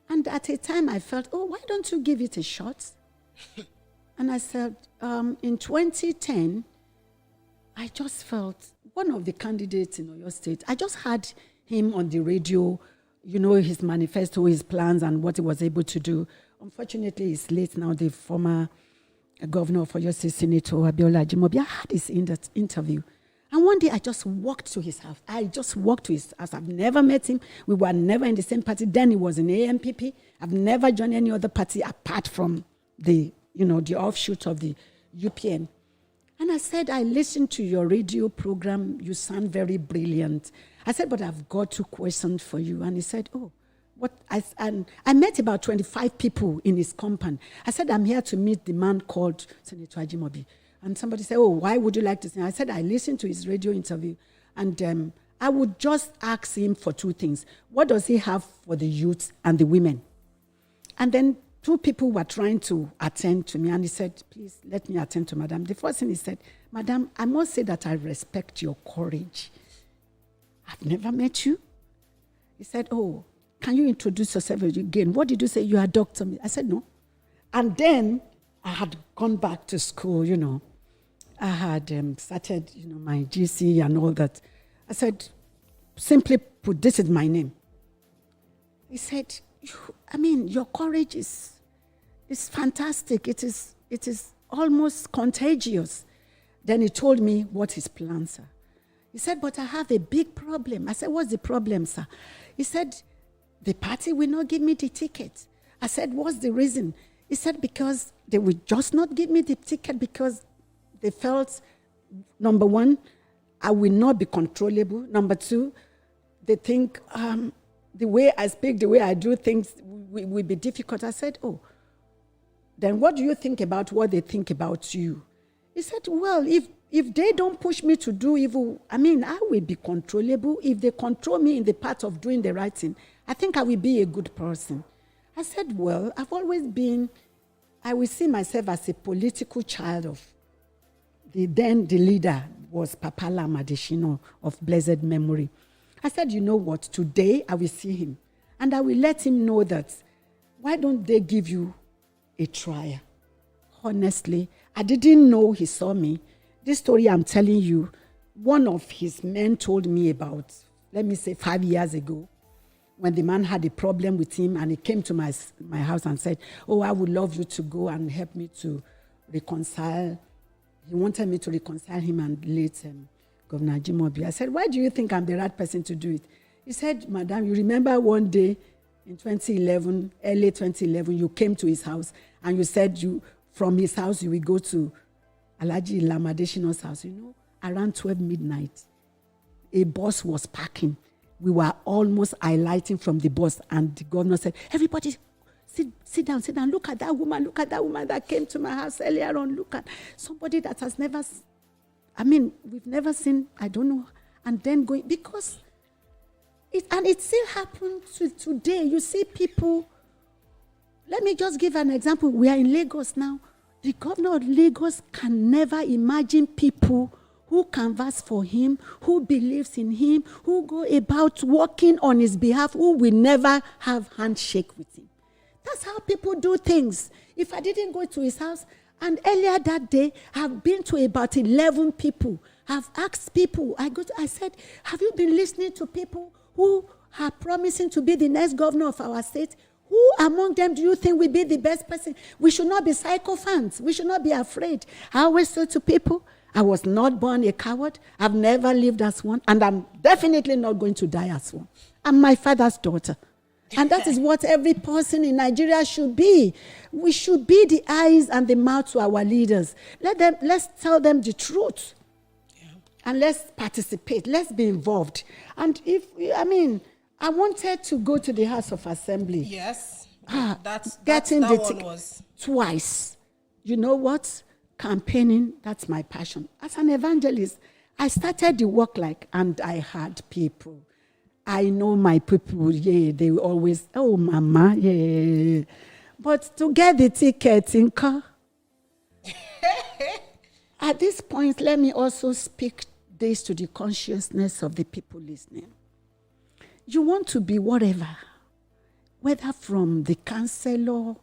And at a time I felt, oh, why don't you give it a shot? And I said, in 2010, I just felt one of the candidates in Oyo State, I just had him on the radio, his manifesto, his plans, and what he was able to do. Unfortunately, he's late now, the former governor of Oyo State, Senator Abiola Ajimobi. I had his interview. And one day I just walked to his house. I've never met him. We were never in the same party. Then he was in AMPP. I've never joined any other party apart from the offshoot of the UPN. And I said, I listened to your radio program. You sound very brilliant. I said, but I've got 2 questions for you. And he said, oh, what? And I met about 25 people in his compound. I said, I'm here to meet the man called Senator Ajimobi. And somebody said, oh, why would you like to see him? I said, I listened to his radio interview. And I would just ask him for 2 things. What does he have for the youth and the women? And then 2 people were trying to attend to me. And he said, please, let me attend to Madam. The first thing he said, Madam, I must say that I respect your courage. I've never met you. He said, oh, can you introduce yourself again? What did you say? You are Dr. I said, no. And then I had gone back to school, I had started, my GC and all that. I said, simply put, this is my name. He said, your courage is fantastic. It is almost contagious. Then he told me what his plans are. He said, but I have a big problem. I said, what's the problem, sir? He said, the party will not give me the ticket. I said, what's the reason? He said, because they would just not give me the ticket because they felt, number 1, I will not be controllable. Number 2, they think the way I speak, the way I do things will be difficult. I said, oh, then what do you think about what they think about you? He said, well, if they don't push me to do evil, I will be controllable. If they control me in the path of doing the right thing, I think I will be a good person. I said, well, I've always been, I will see myself as a political child of the leader was Papa Lam Adeshino of blessed memory. I said, you know what, today I will see him and I will let him know that, why don't they give you a trial? Honestly, I didn't know he saw me. This story I'm telling you, one of his men told me about, let me say 5 years ago, when the man had a problem with him and he came to my house and said, oh, I would love you to go and help me to reconcile. He wanted me to reconcile him and late Governor Jimobi. I said, why do you think I'm the right person to do it? He said, Madam, you remember one day in 2011, early 2011, you came to his house and you said from his house you will go to Alhaji Lamadeshino's house. Around 12 midnight, a bus was parking. We were almost highlighting from the bus and the governor said, everybody, sit down, look at that woman that came to my house earlier on, look at somebody that has never, we've never seen, I don't know, and then going, because it still happens today. You see people, let me just give an example. We are in Lagos now. The governor of Lagos can never imagine people who canvass for him, who believes in him, who go about working on his behalf, who will never have handshake with him. That's how people do things. If I didn't go to his house, and earlier that day, I've been to about 11 people. I've asked people, I said, have you been listening to people who are promising to be the next governor of our state? Who among them do you think will be the best person? We should not be sycophants. We should not be afraid. I always say to people, I was not born a coward. I've never lived as one. And I'm definitely not going to die as one. I'm my father's daughter. And that is what every person in Nigeria should be. We should be the eyes and the mouth to our leaders. Let's tell them the truth. Yeah. And let's participate. Let's be involved. And I wanted to go to the House of Assembly. Yes. That one was twice. You know what? Campaigning, that's my passion. As an evangelist, I started the work and I had people. I know my people, they always, oh, Mama, yeah. But to get the ticket in car, at this point, let me also speak this to the consciousness of the people listening. You want to be whatever, whether from the councillor,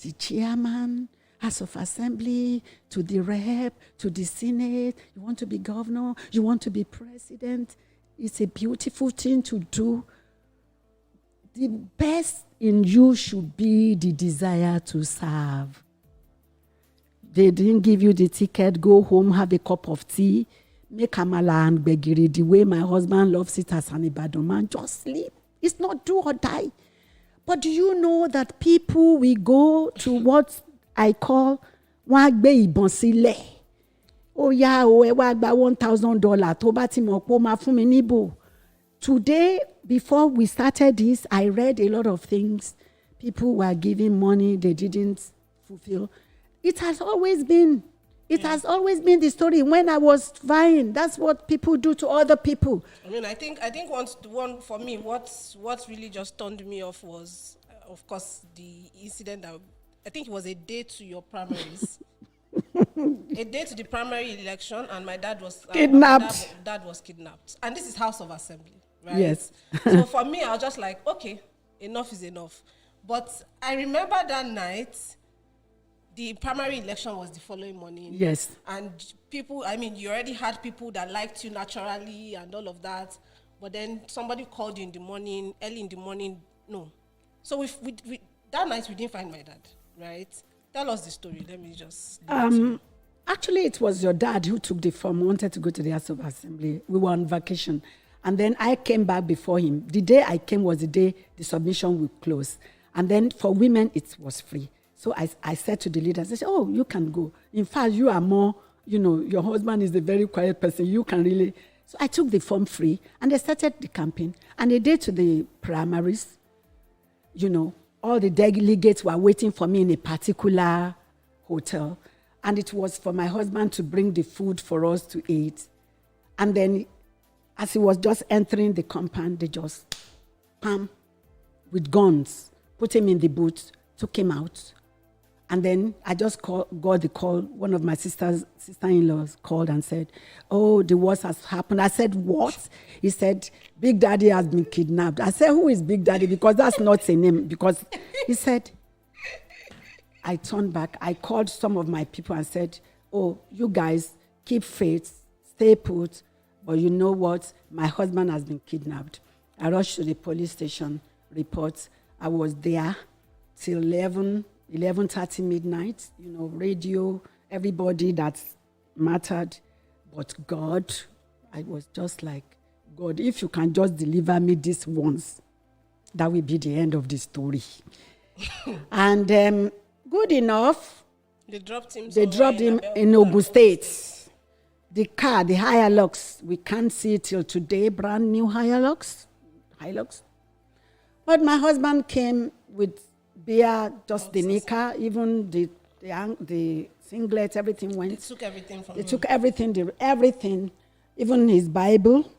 the chairman, House of Assembly, to the rep, to the Senate, you want to be governor, you want to be president. It's a beautiful thing to do. The best in you should be the desire to serve. They didn't give you the ticket, go home, have a cup of tea, make amala and begiri the way my husband loves it as an Ibadan man, just sleep. It's not do or die. But do you know that people will go to what I call wagbe ibonsile? Oh yeah, $1,000. Toba ti mo po ma fún mi níbò. Today, before we started this, I read a lot of things. People were giving money they didn't fulfill. It has always been. It has always been the story. When I was fine, that's what people do to other people. I think one for me, what really just turned me off was, of course, the incident that I think it was a day to your primaries. A day to the primary election, and my dad was kidnapped. Dad was kidnapped, and this is House of Assembly, right? Yes. So for me, I was just like, okay, enough is enough. But I remember that night, the primary election was the following morning. Yes. And people, you already had people that liked you naturally and all of that, but then somebody called you in the morning, early in the morning. No. So we that night we didn't find my dad, right? Tell us the story. Let me just... Actually, it was your dad who took the form, wanted to go to the House of Assembly. We were on vacation. And then I came back before him. The day I came was the day the submission would close. And then for women, it was free. So I said to the leaders, I said, oh, you can go. In fact, you are more, your husband is a very quiet person. You can really So I took the form free, and they started the campaign. And a day to the primaries, all the delegates were waiting for me in a particular hotel. And it was for my husband to bring the food for us to eat. And then as he was just entering the compound, they just, with guns, put him in the boot, took him out. And then I just got the call. One of my sister-in-laws called and said, oh, the worst has happened. I said, what? He said, Big Daddy has been kidnapped. I said, who is Big Daddy? Because that's not a name. Because he said, I turned back. I called some of my people and said, oh, you guys, keep faith, stay put. But you know what? My husband has been kidnapped. I rushed to the police station, report. I was there till 11:30 midnight, radio, everybody that mattered. But God, I was just like, God, if you can just deliver me this once, that will be the end of the story. And good enough. They dropped him in Ogun State. The car, the Hilux, we can't see it till today, brand new Hilux. But my husband came with beer, just the knicker, even the singlet, everything went. They took everything from him. They took everything, even his Bible.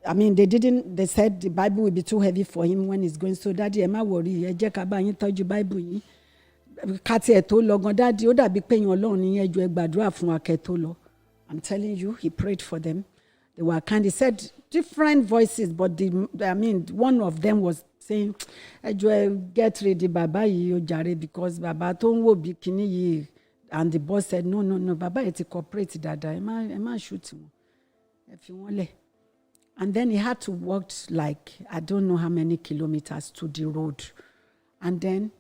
I mean, they said the Bible will be too heavy for him when he's going. So, Daddy, am I worried? Bible. I'm telling you, he prayed for them. They were kind. He said different voices, but one of them was saying, get ready, Baba, because Baba don't bikini. And the boss said, no, Baba, it's a corporate dada. Am I shooting? If you want. And then he had to walk like, I don't know how many kilometers to the road. And then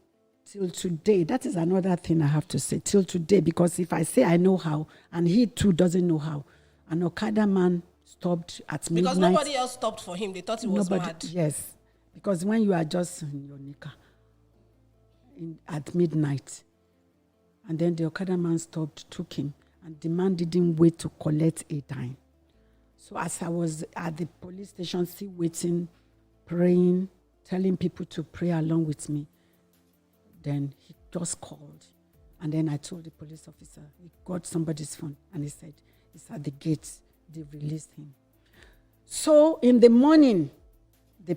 till today, that is another thing I have to say, till today, because if I say I know how, and he too doesn't know how, an Okada man stopped at midnight. Because nobody else stopped for him. They thought he was mad. Yes, because when you are just in your nika at midnight, and then the Okada man stopped, took him, and the man didn't wait to collect a dime. So as I was at the police station, still waiting, praying, telling people to pray along with me, then he just called. And then I told the police officer, he got somebody's phone, and he said, it's at the gate. They released him. So in the morning, the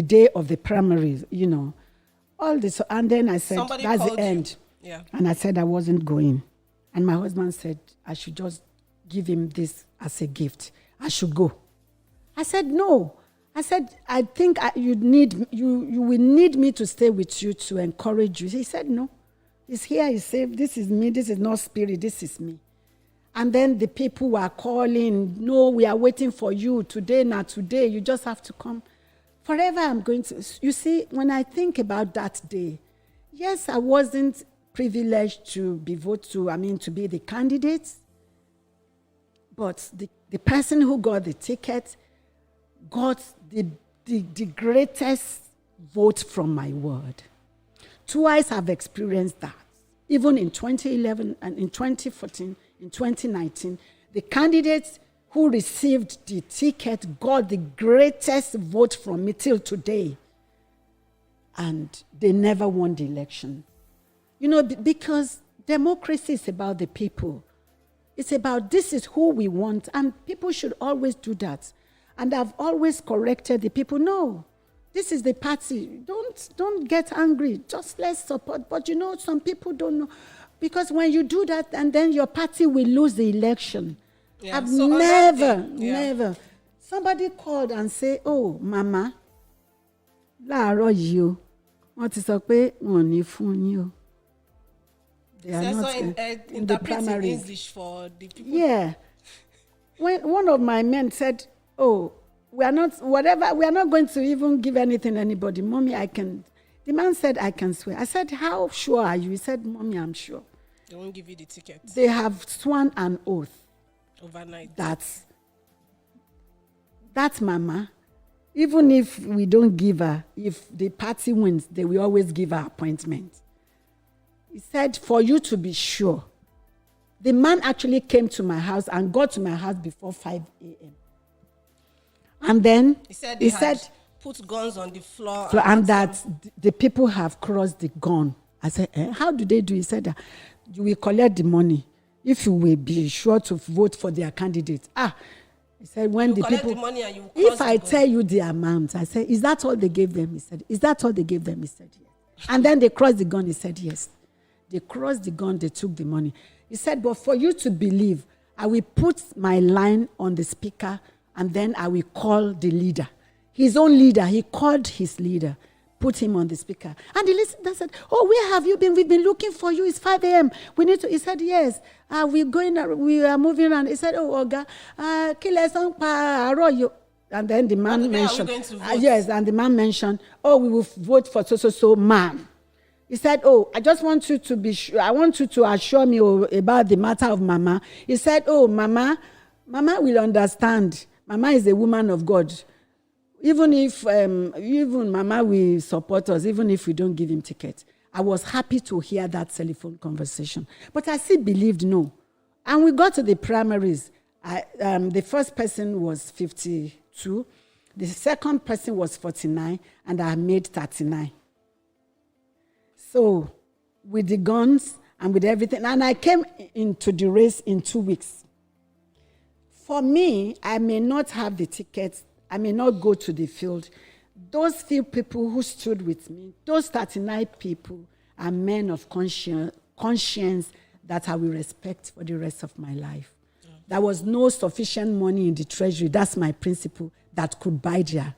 day of the primary, all this. And then I said, somebody that's the end. Yeah. And I said I wasn't going. And my husband said, I should just give him this as a gift. I should go. I said, no. I said, I think you will need me to stay with you to encourage you. He said, no. He's here, he's safe. This is me. This is not spirit. This is me. And then the people were calling, no, we are waiting for you today, not today. You just have to come. Forever I'm going to. You see, when I think about that day, yes, I wasn't privileged to be to be the candidate. But the person who got the ticket got the greatest vote from my ward. Twice I've experienced that. Even in 2011 and in 2014, in 2019, the candidates who received the ticket got the greatest vote from me till today. And they never won the election. Because democracy is about the people. It's about this is who we want, and people should always do that. And I've always corrected the people. No, this is the party. Don't get angry. Just let's support. But some people don't know. Because when you do that, and then your party will lose the election. Yeah, I've never. Somebody called and say, oh, Mama, láàárọ̀ yìí o, wọ́n ti sọ pé wọ́n ò ní fún yín o. They are not in the primary. English for the people. Yeah. When one of my men said, oh, we are not going to even give anything to anybody. Mommy, the man said, I can swear. I said, how sure are you? He said, Mommy, I'm sure. They won't give you the ticket. They have sworn an oath. Overnight. That's Mama. Even if we don't give her, if the party wins, they will always give her appointment. He said, for you to be sure. The man actually came to my house and got to my house before 5 a.m. And then He said they had put guns on the floor. And that the people have crossed the gun. I said, how do they do? He said, you will collect the money if you will be sure to vote for their candidate. He said, when you the collect people, the money and you if I tell you the amount, I said, is that all they gave them? He said, is that all they gave them? He said, yes. And then they crossed the gun. He said, yes. They crossed the gun. They took the money. He said, but for you to believe, I will put my line on the speaker and then I will call the leader. His own leader. He called his leader, put him on the speaker. And the listener said, oh, where have you been? We've been looking for you. It's 5 a.m. We need to. He said, yes. We are moving around. He said, oh, Oga, and then the man mentioned, yes, and the man mentioned, oh, we will vote for so man. He said, oh, I just want you to be sure. I want you to assure me about the matter of Mama. He said, oh, Mama will understand. Mama is a woman of God. Even if, even Mama will support us, even if we don't give him tickets. I was happy to hear that telephone conversation. But I still believed no. And we got to the primaries. The first person was 52. The second person was 49. And I made 39. So, with the guns and with everything. And I came into the race in 2 weeks. For me, I may not have the tickets. I may not go to the field. Those few people who stood with me, those 39 people are men of conscience that I will respect for the rest of my life. Yeah. There was no sufficient money in the treasury. That's my principle, that could buy their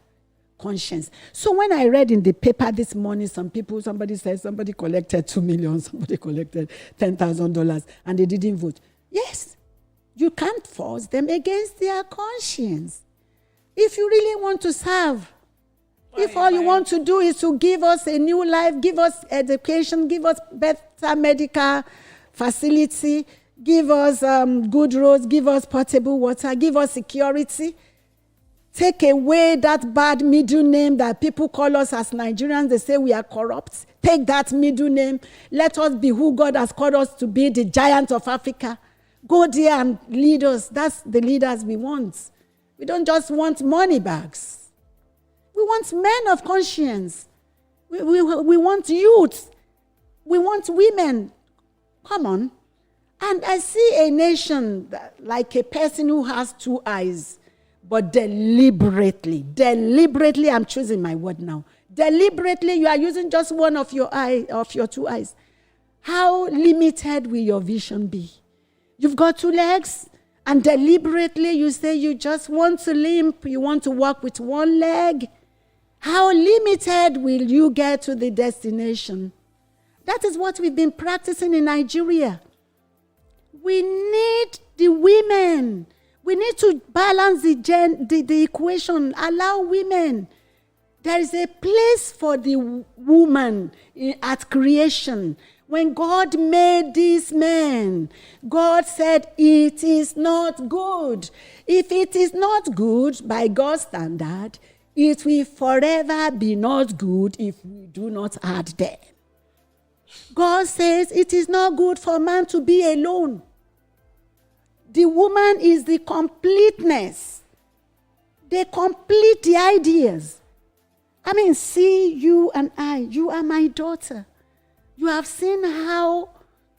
conscience. So when I read in the paper this morning, somebody said somebody collected 2 million, somebody collected $10,000, and they didn't vote. Yes, you can't force them against their conscience. If you really want to serve, if all you want to do is to give us a new life, give us education, give us better medical facility, give us good roads, give us potable water, give us security, take away that bad middle name that people call us as Nigerians. They say we are corrupt. Take that middle name. Let us be who God has called us to be, the giant of Africa. Go there and lead us. That's the leaders we want. We don't just want money bags. We want men of conscience. We want youth. We want women. Come on. And I see a nation like a person who has 2 eyes, but deliberately, I'm choosing my word now. Deliberately, you are using just one of your 2 eyes. How limited will your vision be? You've got 2 legs, and deliberately you say you just want to limp, you want to walk with 1 leg. How limited will you get to the destination? That is what we've been practicing in Nigeria. We need the women. We need to balance the equation. Allow women. There is a place for the woman at creation. When God made these men, God said, it is not good. If it is not good by God's standard, it will forever be not good if we do not add them. God says it is not good for man to be alone. The woman is the completeness. They complete the ideas. I mean, see you and I. You are my daughter. You have seen how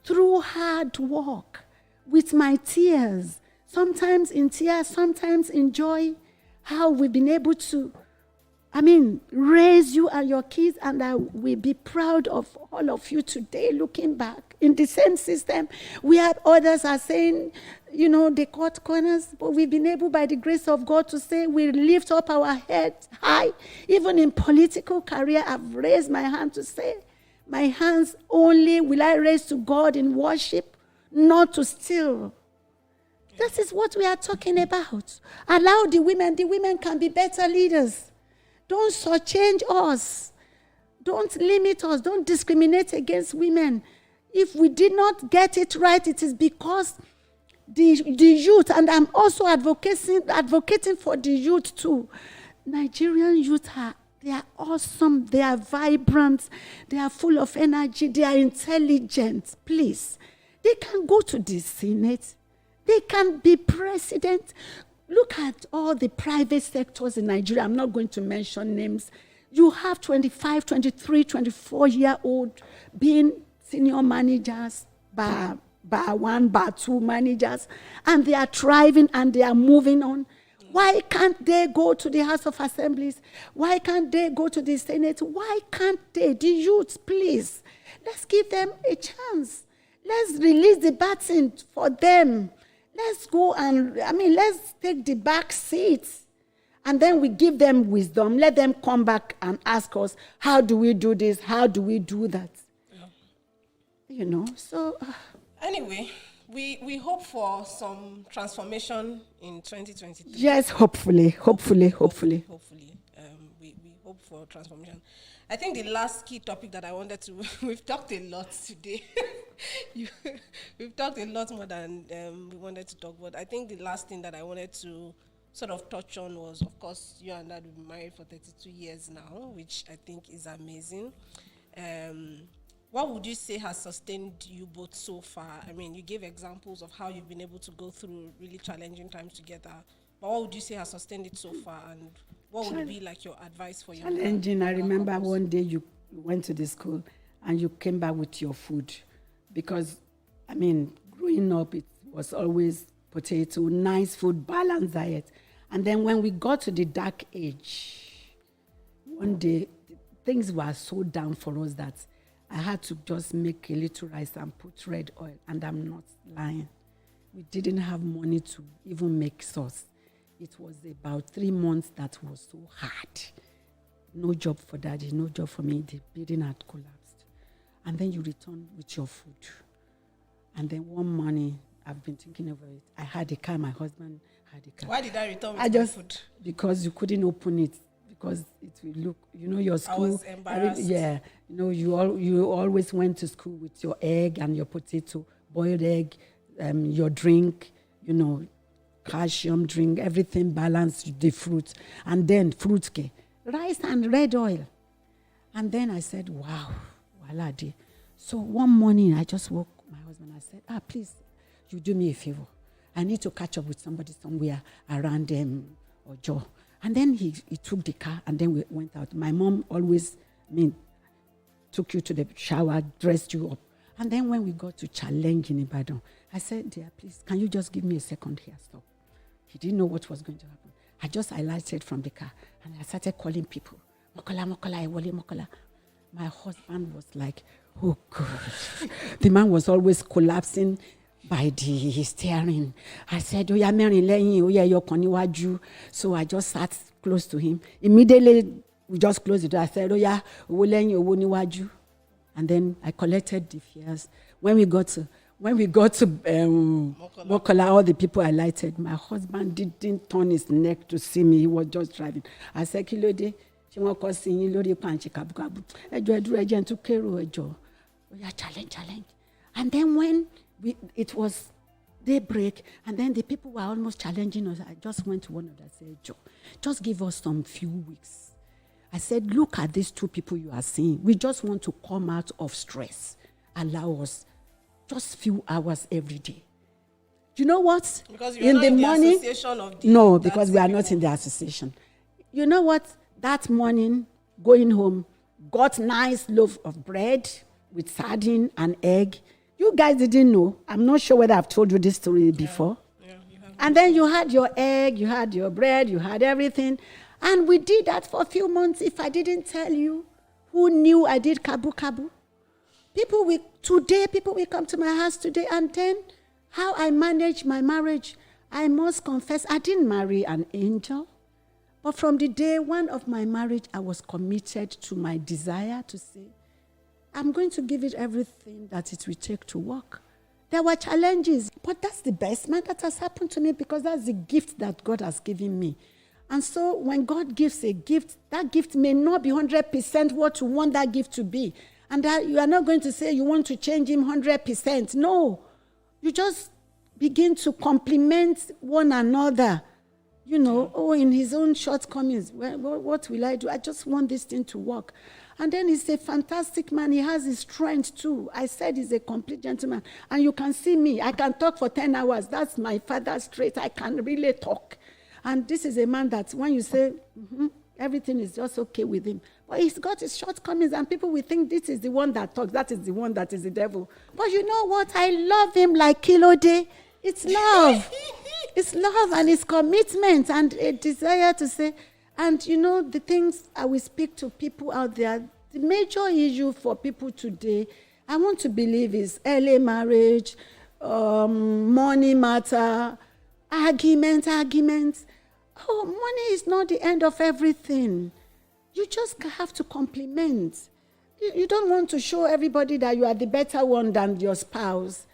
through hard work, with my tears, sometimes in tears, sometimes in joy, how we've been able to, raise you and your kids, and I will be proud of all of you today looking back. In the same system, we have others are saying, they cut corners, but we've been able by the grace of God to say we lift up our heads high. Even in political career, I've raised my hand to say, my hands only will I raise to God in worship, not to steal. This is what we are talking about. Allow the women can be better leaders. Don't shortchange us. Don't limit us. Don't discriminate against women. If we did not get it right, it is because the youth, and I'm also advocating for the youth too. Nigerian youth they are awesome. They are vibrant. They are full of energy. They are intelligent. Please. They can go to the Senate. They can be president. Look at all the private sectors in Nigeria. I'm not going to mention names. You have 25, 23, 24-year-old being senior managers, bar one, bar two managers, and they are thriving and they are moving on. Why can't they go to the House of Assemblies? Why can't they go to the Senate? Why can't they? The youth, please. Let's give them a chance. Let's release the baton for them. Let's go and, let's take the back seats. And then we give them wisdom. Let them come back and ask us, how do we do this? How do we do that? Yeah. So. Anyway, we hope for some transformation in 2023. Yes, hopefully. We hope for transformation. I think the last key topic that I wanted to, we've talked a lot today. We've talked a lot more than we wanted to talk about. I think the last thing that I wanted to sort of touch on was, of course, you and Dad have been married for 32 years now, which I think is amazing. What would you say has sustained you both so far? I mean, you gave examples of how you've been able to go through really challenging times together. But what would you say has sustained it so far? And what would be like your advice for your challenging? I remember one day you went to the school and you came back with your food. Because, growing up, it was always potato, nice food, balanced diet. And then when we got to the dark age, one day, things were so down for us that I had to just make a little rice and put red oil, and I'm not lying. We didn't have money to even make sauce. It was about 3 months that was so hard. No job for Daddy, no job for me. The building had collapsed. And then you return with your food. And then one morning, I've been thinking over it. I had a car, my husband had a car. Why did I return with my food? Because you couldn't open it. Because it will look, your school. I was embarrassed. You always went to school with your egg and your potato, boiled egg, your drink, calcium drink, everything balanced, the fruit. And then fruit cake, rice and red oil. And then I said, wow, voila. So one morning I just woke my husband. I said, please, you do me a favor. I need to catch up with somebody somewhere around Ojo. And then he took the car and then we went out. My mom always, took you to the shower, dressed you up. And then when we got to Challenge in Ibadan, I said, dear, please, can you just give me a second here? Stop. He didn't know what was going to happen. I just alighted from the car and I started calling people. Mokola, Ewole, Mokola. My husband was like, oh, God. The man was always collapsing by the steering. I said, Oya Mary Leyin, Oya Yokoniwaju. So I just sat close to him. Immediately, we just closed the door. I said, Oya, Owo Leyin, Owo Niwaju. And then I collected the fares. When we got to Mokola, all the people alighted. My husband didn't turn his neck to see me. He was just driving. I said, Kilode, she won't call seeing Lori Panchi Kabukabu. Oya, challenge. And then when it was daybreak, and then the people were almost challenging us. I just went to one of them and said, Joe, just give us some few weeks. I said, look at these two people you are seeing. We just want to come out of stress. Allow us just few hours every day. You know what? Because you're not in the association of the... No, because we are not in the association. You know what? That morning, going home, got nice loaf of bread with sardine and egg. You guys didn't know. I'm not sure whether I've told you this story before. Yeah, you have. And then you had your egg, you had your bread, you had everything. And we did that for a few months. If I didn't tell you, who knew I did kabu? People will come to my house today. And then how I managed my marriage, I must confess, I didn't marry an angel. But from the day one of my marriage, I was committed to my desire to say, I'm going to give it everything that it will take to work. There were challenges, but that's the best man that has happened to me because that's the gift that God has given me. And so when God gives a gift, that gift may not be 100% what you want that gift to be. And that you are not going to say you want to change him 100%. No. You just begin to compliment one another. In his own shortcomings. What will I do? I just want this thing to work. And then he's a fantastic man. He has his strength too. I said he's a complete gentleman. And you can see me. I can talk for 10 hours. That's my father's trait. I can really talk. And this is a man that when you say, everything is just okay with him, but he's got his shortcomings, and people will think this is the one that talks, that is the one that is the devil. But you know what? I love him like Kilode. It's love. It's love and it's commitment and a desire to say, and you know, the things I will speak to people out there, the major issue for people today, I want to believe, is early marriage, money matter, arguments. Oh, money is not the end of everything. You just have to compliment. You don't want to show everybody that you are the better one than your spouse.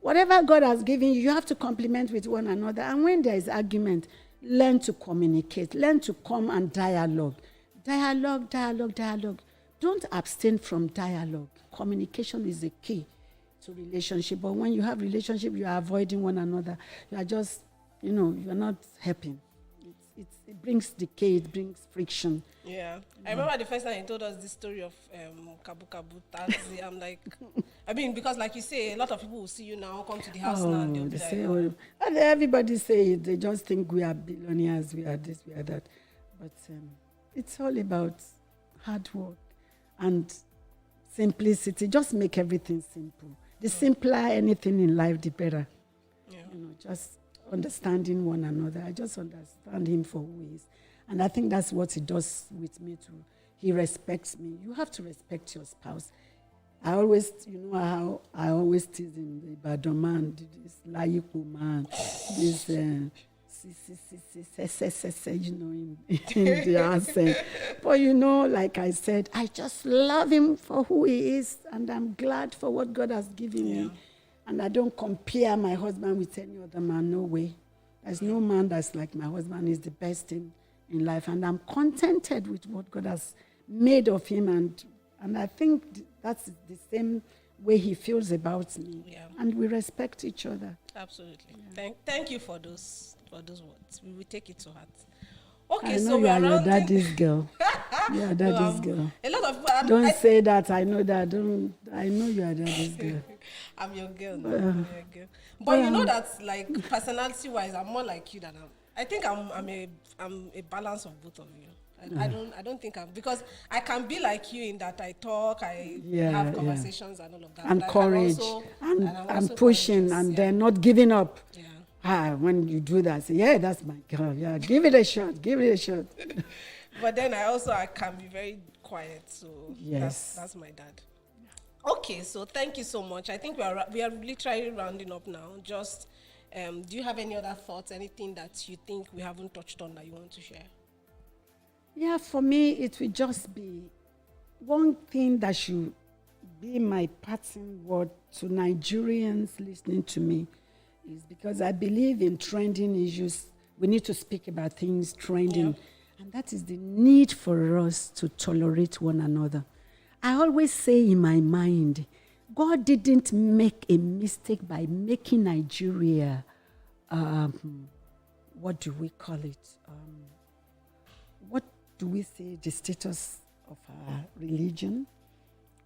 Whatever God has given you, you have to compliment with one another. And when there is argument, learn to communicate. Learn to come and dialogue. Dialogue. Don't abstain from dialogue. Communication is the key to relationship. But when you have relationship, you are avoiding one another. You are just, you are not helping. It brings decay, it brings friction. Yeah. I remember the first time he told us the story of Kabu Kabu Taxi. I'm like, because like you say, a lot of people will see you now, come to the house now, and they'll be like, and everybody say it. They just think we are billionaires, we are this, we are that. But it's all about hard work and simplicity. Just make everything simple. The simpler anything in life, the better. Yeah. Just understanding one another. I just understand him for who he is. And I think that's what he does with me too. He respects me. You have to respect your spouse. I always, how I always tease him, the Ibadan man, this Layiku man, this in the accent. But like I said, I just love him for who he is, and I'm glad for what God has given me. And I don't compare my husband with any other man, no way. There's no man that's like my husband. He's the best in life. And I'm contented with what God has made of him. And I think that's the same way he feels about me. Yeah. And we respect each other. Absolutely. Yeah. Thank you for those words. We will take it to heart. Okay, I know you are your daddy's girl. You are daddy's girl. A lot of people don't say that. I know that. I know you are daddy's girl. I'm your girl. I'm your girl. But you know that, like, personality-wise, I'm more like you than I think I'm a balance of both of you. I don't think because I can be like you in that I talk, I have conversations and all of that. And courage and pushing and then not giving up. Yeah. When you do that, say, that's my girl. Yeah, give it a shot. But then I can be very quiet. So that's my dad. Okay, so thank you so much. I think we are literally rounding up now. Just, do you have any other thoughts, anything that you think we haven't touched on that you want to share? Yeah, for me, it will just be one thing that should be my parting word to Nigerians listening to me is because I believe in trending issues. We need to speak about things trending. Yeah. And that is the need for us to tolerate one another. I always say in my mind, God didn't make a mistake by making Nigeria, what do we call it? What do we say the status of our religion?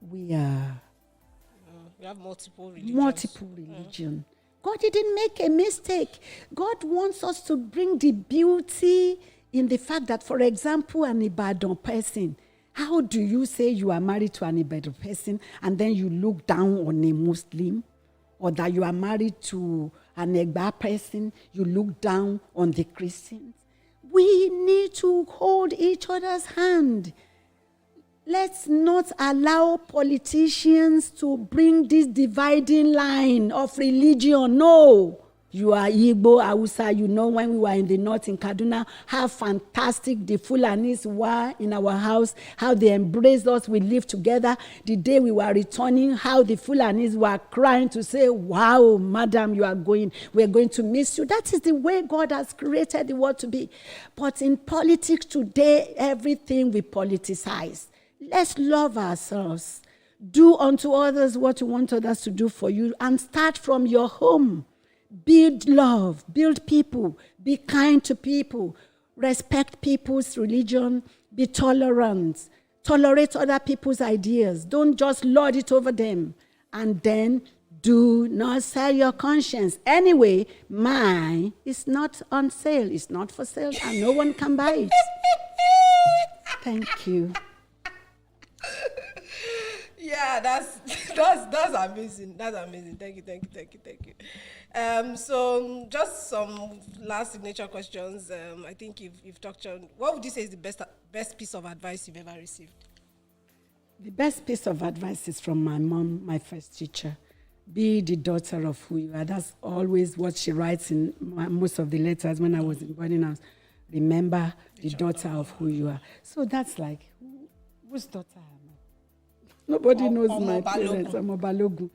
We have multiple religions. Multiple religion. God didn't make a mistake. God wants us to bring the beauty in the fact that, for example, an Ibadan person, how do you say you are married to an Ibadan person and then you look down on a Muslim? Or that you are married to an Egba person, you look down on the Christians? We need to hold each other's hand. Let's not allow politicians to bring this dividing line of religion. No. You are Igbo, Hausa. When we were in the north in Kaduna, how fantastic the Fulanis were in our house, how they embraced us, we lived together. The day we were returning, how the Fulanis were crying to say, wow, madam, we're going to miss you. That is the way God has created the world to be. But in politics today, everything we politicize. Let's love ourselves. Do unto others what you want others to do for you, and start from your home. Build love, build people, be kind to people, respect people's religion, be tolerant, tolerate other people's ideas. Don't just lord it over them. And then Do not sell your conscience. Anyway, mine is not on sale. It's not for sale, and no one can buy it. Thank you. Yeah, that's amazing. That's amazing. Thank you. So just some last signature questions. I think you've touched on. What would you say is the best piece of advice you've ever received? The best piece of advice is from my mom, my first teacher. Be the daughter of who you are. That's always what she writes in most of the letters when I was in boarding house. Remember the daughter of who you are. So that's like, whose daughter am I? Nobody knows my parents. I'm a Balogun.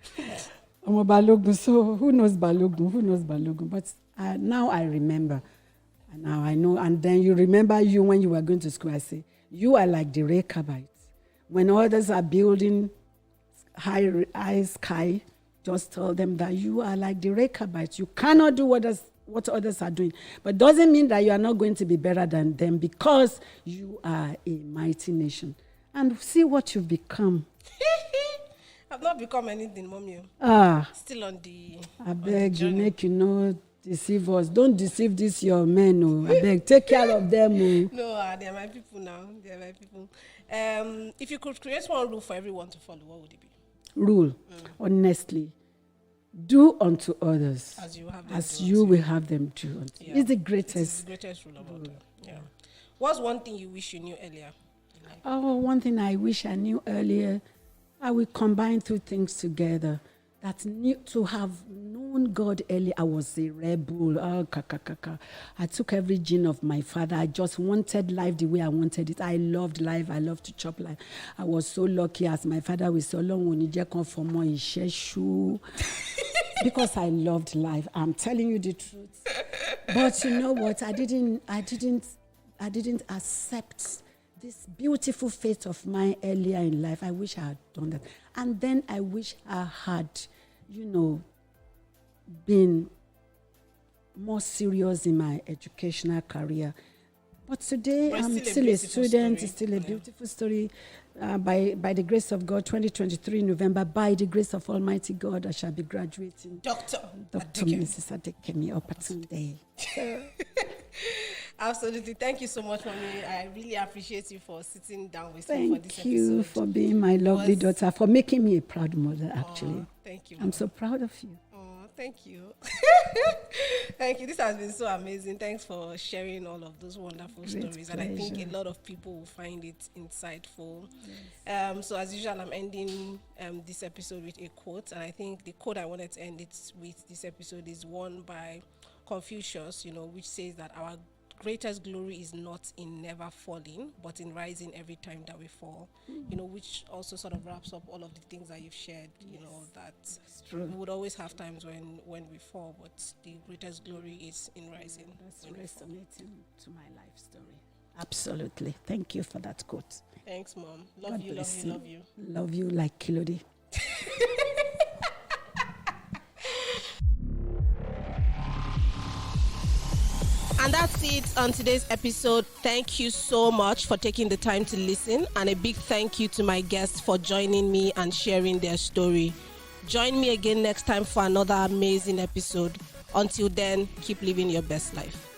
So who knows Balogun? But now I remember. And now I know. And then you remember you when you were going to school. I say, you are like the Rechabites. When others are building high sky, just tell them that you are like the Rechabites. You cannot do what others are doing. But doesn't mean that you are not going to be better than them, because you are a mighty nation. And see what you've become. I've not become anything, Mommy. Still on the I beg you, make deceive us. Don't deceive these your men. Oh. I beg, take care of them. Oh. No, they're my people now. They're my people. If you could create one rule for everyone to follow, what would it be? Rule, honestly, do unto others as you will have them do unto you. It's the greatest. It's the greatest rule about it. Yeah. What's one thing you wish you knew earlier? One thing I wish I knew earlier, I will combine two things together. To have known God early, I was a rebel. I took every gene of my father. I just wanted life the way I wanted it. I loved life. I loved to chop life. I was so lucky, as my father was so long when he come for more because I loved life. I'm telling you the truth. But you know what? I didn't accept this beautiful fate of mine earlier in life. I wish I had done that. And then I wish I had, been more serious in my educational career. But today, I'm still a student. It's still a beautiful story. By the grace of God, 2023 November, by the grace of Almighty God, I shall be graduating. Dr. Mrs. Adekemi Opatunde. Absolutely. Thank you so much, Mommy. I really appreciate you for sitting down with me for this episode. Thank you for being my lovely daughter, for making me a proud mother, actually. Thank you. I'm so proud of you. Thank you. Thank you. This has been so amazing. Thanks for sharing all of those wonderful stories. Pleasure. And I think a lot of people will find it insightful. Yes. So as usual, I'm ending this episode with a quote. And I think the quote I wanted to end it with this episode is one by Confucius, which says that our greatest glory is not in never falling, but in rising every time that we fall. Which also sort of wraps up all of the things that you've shared. That we would always have times when we fall, but the greatest glory is in rising. That's resonating to my life story. Absolutely. Thank you for that quote. Thanks, Mom. Love you. Love you like Kilode. And that's it on today's episode. Thank you so much for taking the time to listen, and a big thank you to my guests for joining me and sharing their story. Join me again next time for another amazing episode. Until then, keep living your best life.